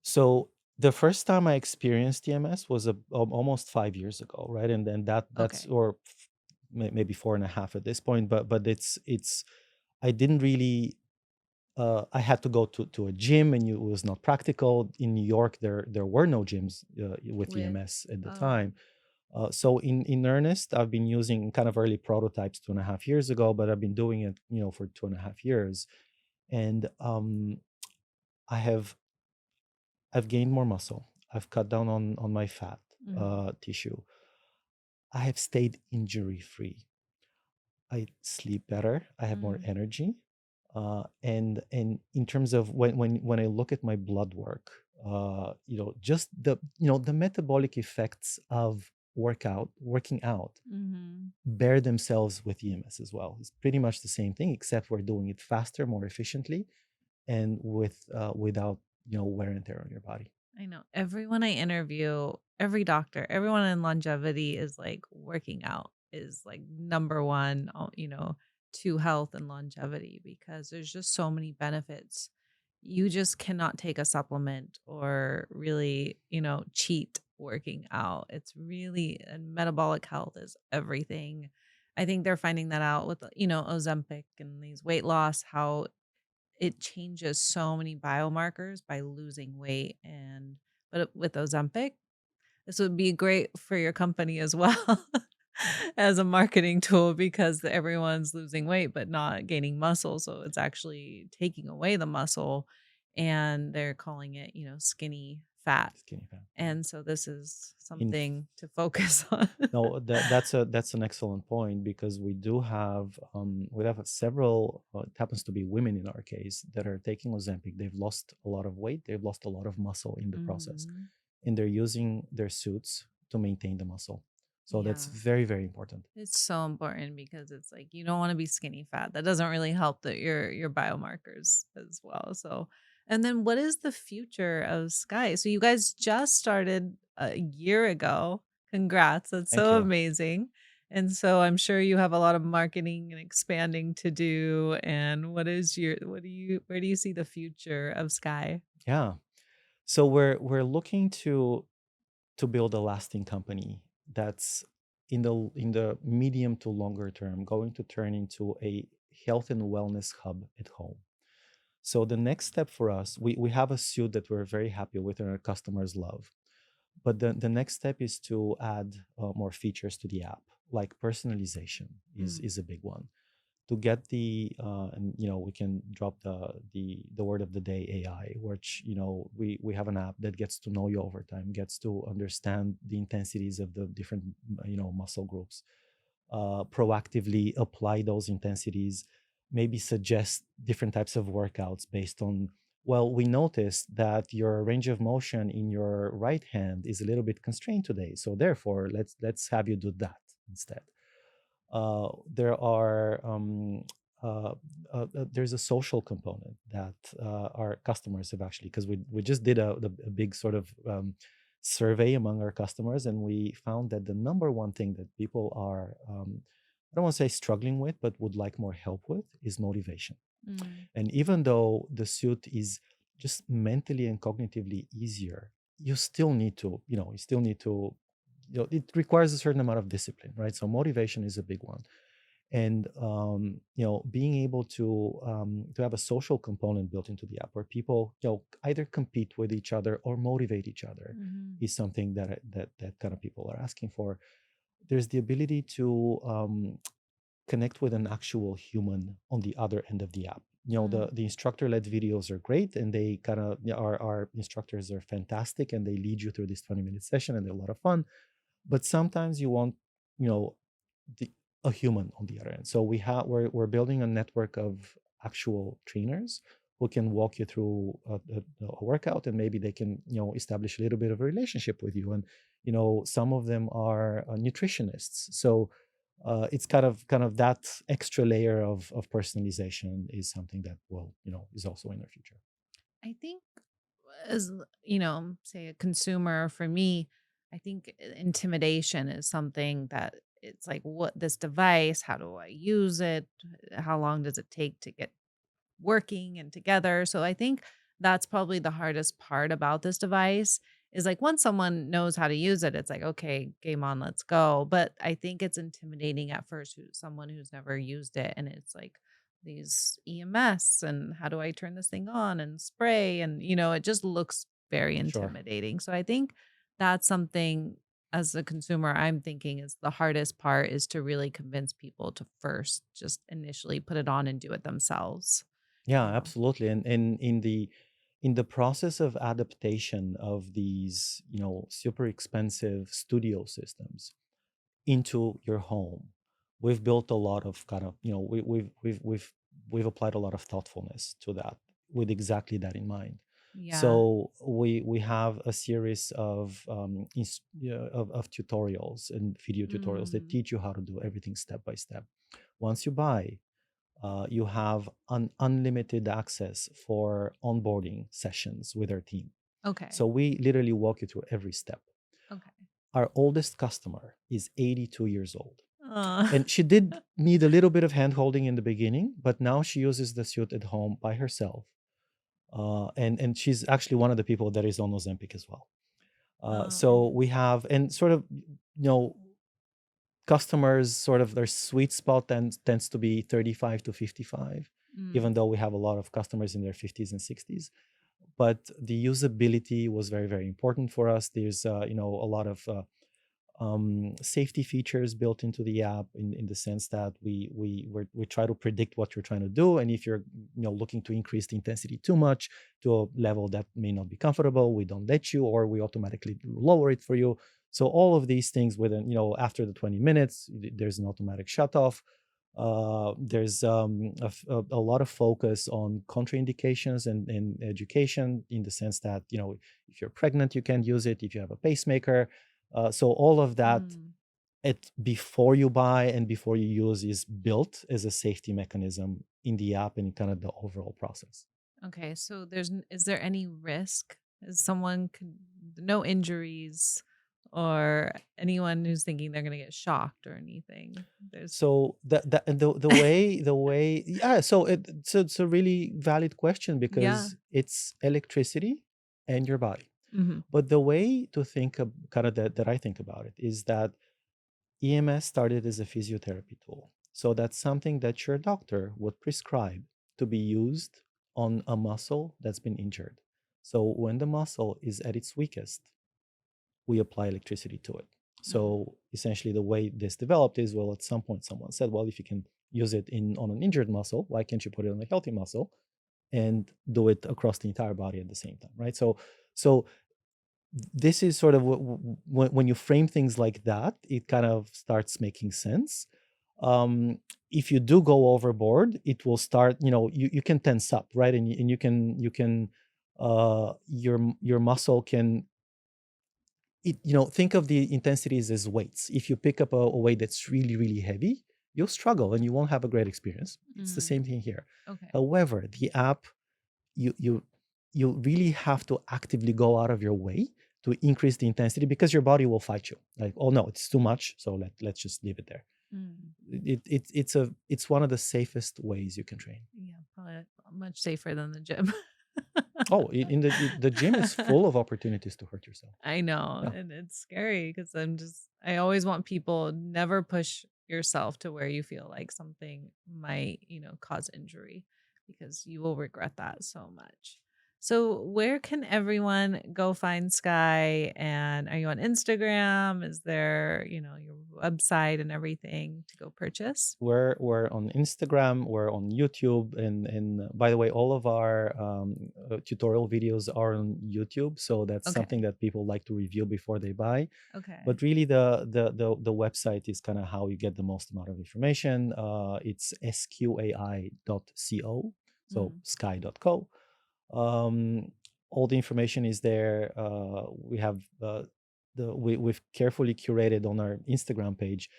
So the first time I experienced EMS was almost 5 years ago, right? And then that's, Okay. or maybe 4.5 at this point. But it's I didn't really. I had to go to a gym, and it was not practical. In New York, there were no gyms with With EMS at the oh. time. So in earnest, I've been using kind of early prototypes 2.5 years ago, but I've been doing it, for 2.5 years, and I have I've gained more muscle. I've cut down on my fat Mhm. tissue. I have stayed injury free. I sleep better. I have more Mm. energy. And in terms of when I look at my blood work, just the metabolic effects of working out Mhm. bear themselves with EMS as well. It's pretty much the same thing, except we're doing it faster, more efficiently, and without wear and tear on your body. I know. Everyone I interview, every doctor, everyone in longevity is like working out is like number one, to health and longevity because there's just so many benefits. You just cannot take a supplement or really, cheat working out. It's really, and metabolic health is everything. I think they're finding that out with, Ozempic and these weight loss, how it changes so many biomarkers by losing weight. And but with Ozempic, this would be great for your company as well as a marketing tool because everyone's losing weight but not gaining muscle, so it's actually taking away the muscle, and they're calling it, skinny fat. Skinny fat, yeah. And so this is In something to focus on. No, that's an excellent point, because we have several. It happens to be women in our case that are taking Ozempic. They've lost a lot of weight. They've lost a lot of muscle in the process, Mhm. and they're using their suits to maintain the muscle. So that's Yeah. very, very important. It's so important because it's like you don't want to be skinny fat. That doesn't really help your biomarkers as well. So, and then what is the future of Sky? So you guys just started a year ago. Congrats. That's Thank so you. amazing. And so I'm sure you have a lot of marketing and expanding to do. And where do you see the future of Sky? Yeah. So we're looking to build a lasting company that's in the medium to longer term going to turn into a health and wellness hub at home. So the next step for us, we have a suit that we're very happy with and our customers love. But the next step is to add more features to the app, like personalization is Mm. a big one. to get and we can drop the word of the day, AI, which we have an app that gets to know you over time, gets to understand the intensities of the different muscle groups, proactively apply those intensities, maybe suggest different types of workouts based on, well, we noticed that your range of motion in your right hand is a little bit constrained today, so therefore let's have you do that instead. There are there's a social component that our customers have actually, because we just did a big sort of survey among our customers, and we found that the number one thing that people are I don't want to say struggling with, but would like more help with, is motivation. Mm. And even though the suit is just mentally and cognitively easier, you still need to, it requires a certain amount of discipline, right? So motivation is a big one. And being able to have a social component built into the app where people either compete with each other or motivate each other Mhm. is something that kind of people are asking for. There's the ability to connect with an actual human on the other end of the app. Mm. The instructor led videos are great, and they kind of, our instructors are fantastic, and they lead you through this 20-minute session, and they're a lot of fun. But sometimes you want, you know the, a human on the other end. So we're building a network of actual trainers who can walk you through a workout, and maybe they can establish a little bit of a relationship with you. And some of them are nutritionists, so it's kind of that extra layer of personalization is something that will is also in our future. I think as say a consumer, for me, I think intimidation is something that it's like, what this device, how do I use it? How long does it take to get working and together? So I think that's probably the hardest part about this device is like once someone knows how to use it, it's like, okay, game on, let's go. But I think it's intimidating at first someone who's never used it. And it's like these EMS and how do I turn this thing on and spray? And, it just looks very Sure. intimidating. So I think that's something as a consumer, I'm thinking is the hardest part is to really convince people to first just initially put it on and do it themselves. Yeah, You know? absolutely. And in the process of adaptation of these, super expensive studio systems into your home, we've built a lot of kind of, we've applied a lot of thoughtfulness to that with exactly that in mind. Yeah. So we have a series of of tutorials and video tutorials that Mm. teach you how to do everything step by step. Once you buy, you have unlimited access for onboarding sessions with our team. Okay. So we literally walk you through every step. Okay. Our oldest customer is 82 years old. Uh, And she did need a little bit of hand holding in the beginning, but now she uses the suit at home by herself. And she's actually one of the people that is on Ozempic as well. So we Interesting. have, and sort of, customers sort of their sweet spot tends to be 35 to 55, even Mm. though we have a lot of customers in their 50s and 60s. But the usability was very, very important for us. There's a lot of safety features built into the app, in the sense that we try to predict what you're trying to do, and if you're looking to increase the intensity too much to a level that may not be comfortable, we don't let you, or we automatically lower it for you. So all of these things within, after the 20 minutes, there's an automatic shut off. There's a lot of focus on contraindications and education, in the sense that if you're pregnant you can't use it, if you have a pacemaker. So all of that, Mm. before you buy and before you use, is built as a safety mechanism in the app and in kind of the overall process. Okay. So is there any risk? Is someone could no injuries or anyone who's thinking they're gonna get shocked or anything? There's So the way yeah, so it's a really valid question, yeah. because it's electricity and your body. Mhm. But the way to think of kind of that I think about it is that EMS started as a physiotherapy tool. So that's something that your doctor would prescribe to be used on a muscle that's been injured. So when the muscle is at its weakest, we apply electricity to it. Mm. So essentially, the way this developed is, well, at some point, someone said, well, if you can use it in on an injured muscle, why can't you put it on a healthy muscle and do it across the entire body at the same time, right? So this is sort of when you frame things like that, it kind of starts making sense. If you do go overboard, it will start, you can tense up, right? And you can your muscle can, think of the intensities as weights. If you pick up a weight that's really, really heavy, you'll struggle and you won't have a great experience. It's the Mm, same thing here. okay. However, the app, you you you really have to actively go out of your way to increase the intensity, because your body will fight you. Like, oh no, it's too much, so let's just leave it there. Mm. It's one of the safest ways you can train. Yeah, probably much safer than the gym. Oh, the gym is full of opportunities to hurt yourself. I know, Yeah. and it's scary because I always want people never push yourself to where you feel like something might, cause injury because you will regret that so much. So, where can everyone go find Sky? And are you on Instagram? Is there, your website and everything to go purchase? We're on Instagram, we're on YouTube, and by the way, all of our tutorial videos are on YouTube. So that's something Okay. that people like to review before they buy. Okay. But really, the website is kind of how you get the most amount of information. It's sqai.co, so Mm, sky.co. Um, all the information is there. We have we've carefully curated on our Instagram page.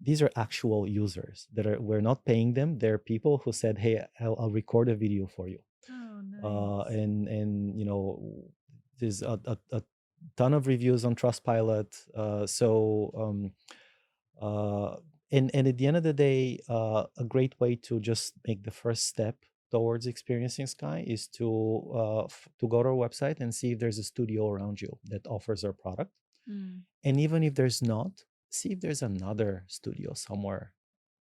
These are actual users that are, we're not paying them. They're people who said, "Hey, I'll record a video for you," oh, nice. and there's a ton of reviews on Trustpilot. Uh, and at the end of the day, a great way to just make the first step towards experiencing Sky is to go to our website and see if there's a studio around you that offers our product. Mm. And even if there's not, see if there's another studio somewhere,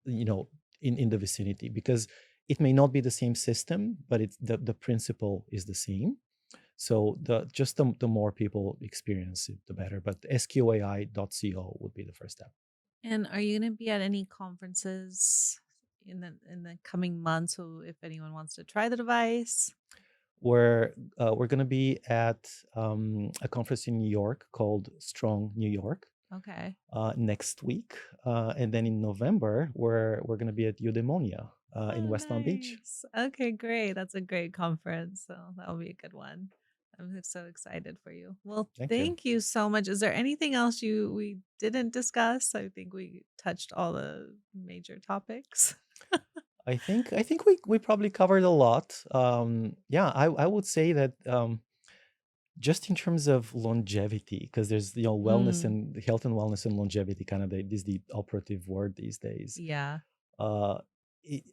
you know, in the vicinity, because it may not be the same system, but it's the principle is the same. So the more people experience it, the better. But sqai.co would be the first step. And are you gonna be at any conferences in the coming months? So if anyone wants to try the device. We're going to be at a conference in New York called Strong New York Okay. next week, and then in November we're going to be at Eudaimonia in Oh, West Palm Beach. nice. Okay, great. That's a great conference. So that'll be a good one. I'm so excited for you. Well, Thank you. thank you so much. Is there anything else we didn't discuss? I think we touched all the major topics. I think we probably covered a lot. Yeah, I would say that just in terms of longevity, because there's wellness Mm, and health and wellness and longevity, kind of is the operative word these days. yeah. Uh, it,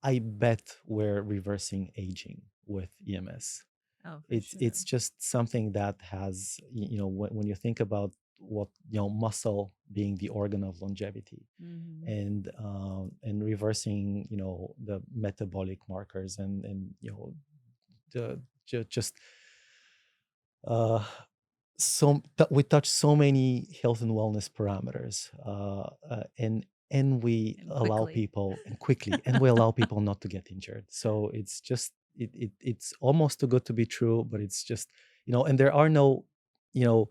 I bet we're reversing aging with EMS. Oh, for It's sure. just something that has, when you think about what, muscle being the organ of longevity, Hmm. and reversing, the metabolic markers, and just uh we touch so many health and wellness parameters, and we And allow quickly. people, and quickly, and we allow people not to get injured. So it's just, it's almost too good to be true, but it's just, and you know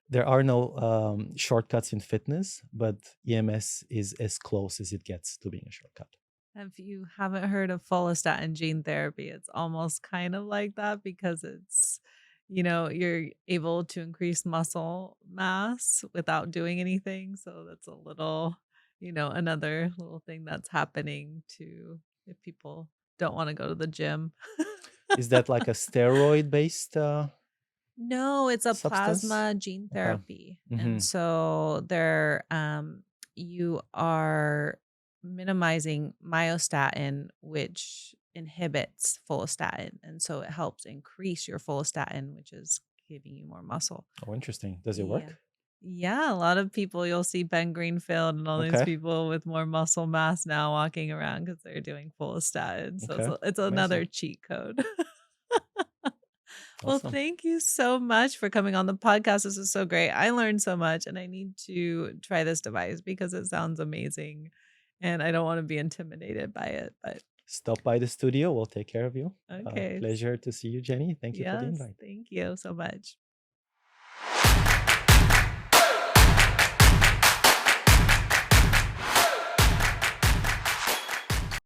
there are no shortcuts in fitness, but EMS is as close as it gets to being a shortcut. If you haven't heard of follistatin gene therapy, it's almost kind of like that because you're able to increase muscle mass without doing anything. So that's a little, another little thing that's happening to if people don't want to go to the gym. Is that like a steroid based No, it's a substance? plasma gene Okay. therapy. Hmm. And so you are minimizing myostatin, which inhibits follistatin. And so it helps increase your follistatin, which is giving you more muscle. Oh, interesting. Does it Yeah. work? Yeah, a lot of people you'll see Ben Greenfield and all these Okay. people with more muscle mass now walking around because they're doing follistatin. So Okay. it's Amazing. another cheat code. Well, Awesome. thank you so much for coming on the podcast. This is so great. I learned so much and I need to try this device because it sounds amazing. and I don't wanna be intimidated by it, but Stop by the studio. We'll take care of you. okay. Pleasure to see you, Jenny. Thank you for the Yes, invite. thank you so much.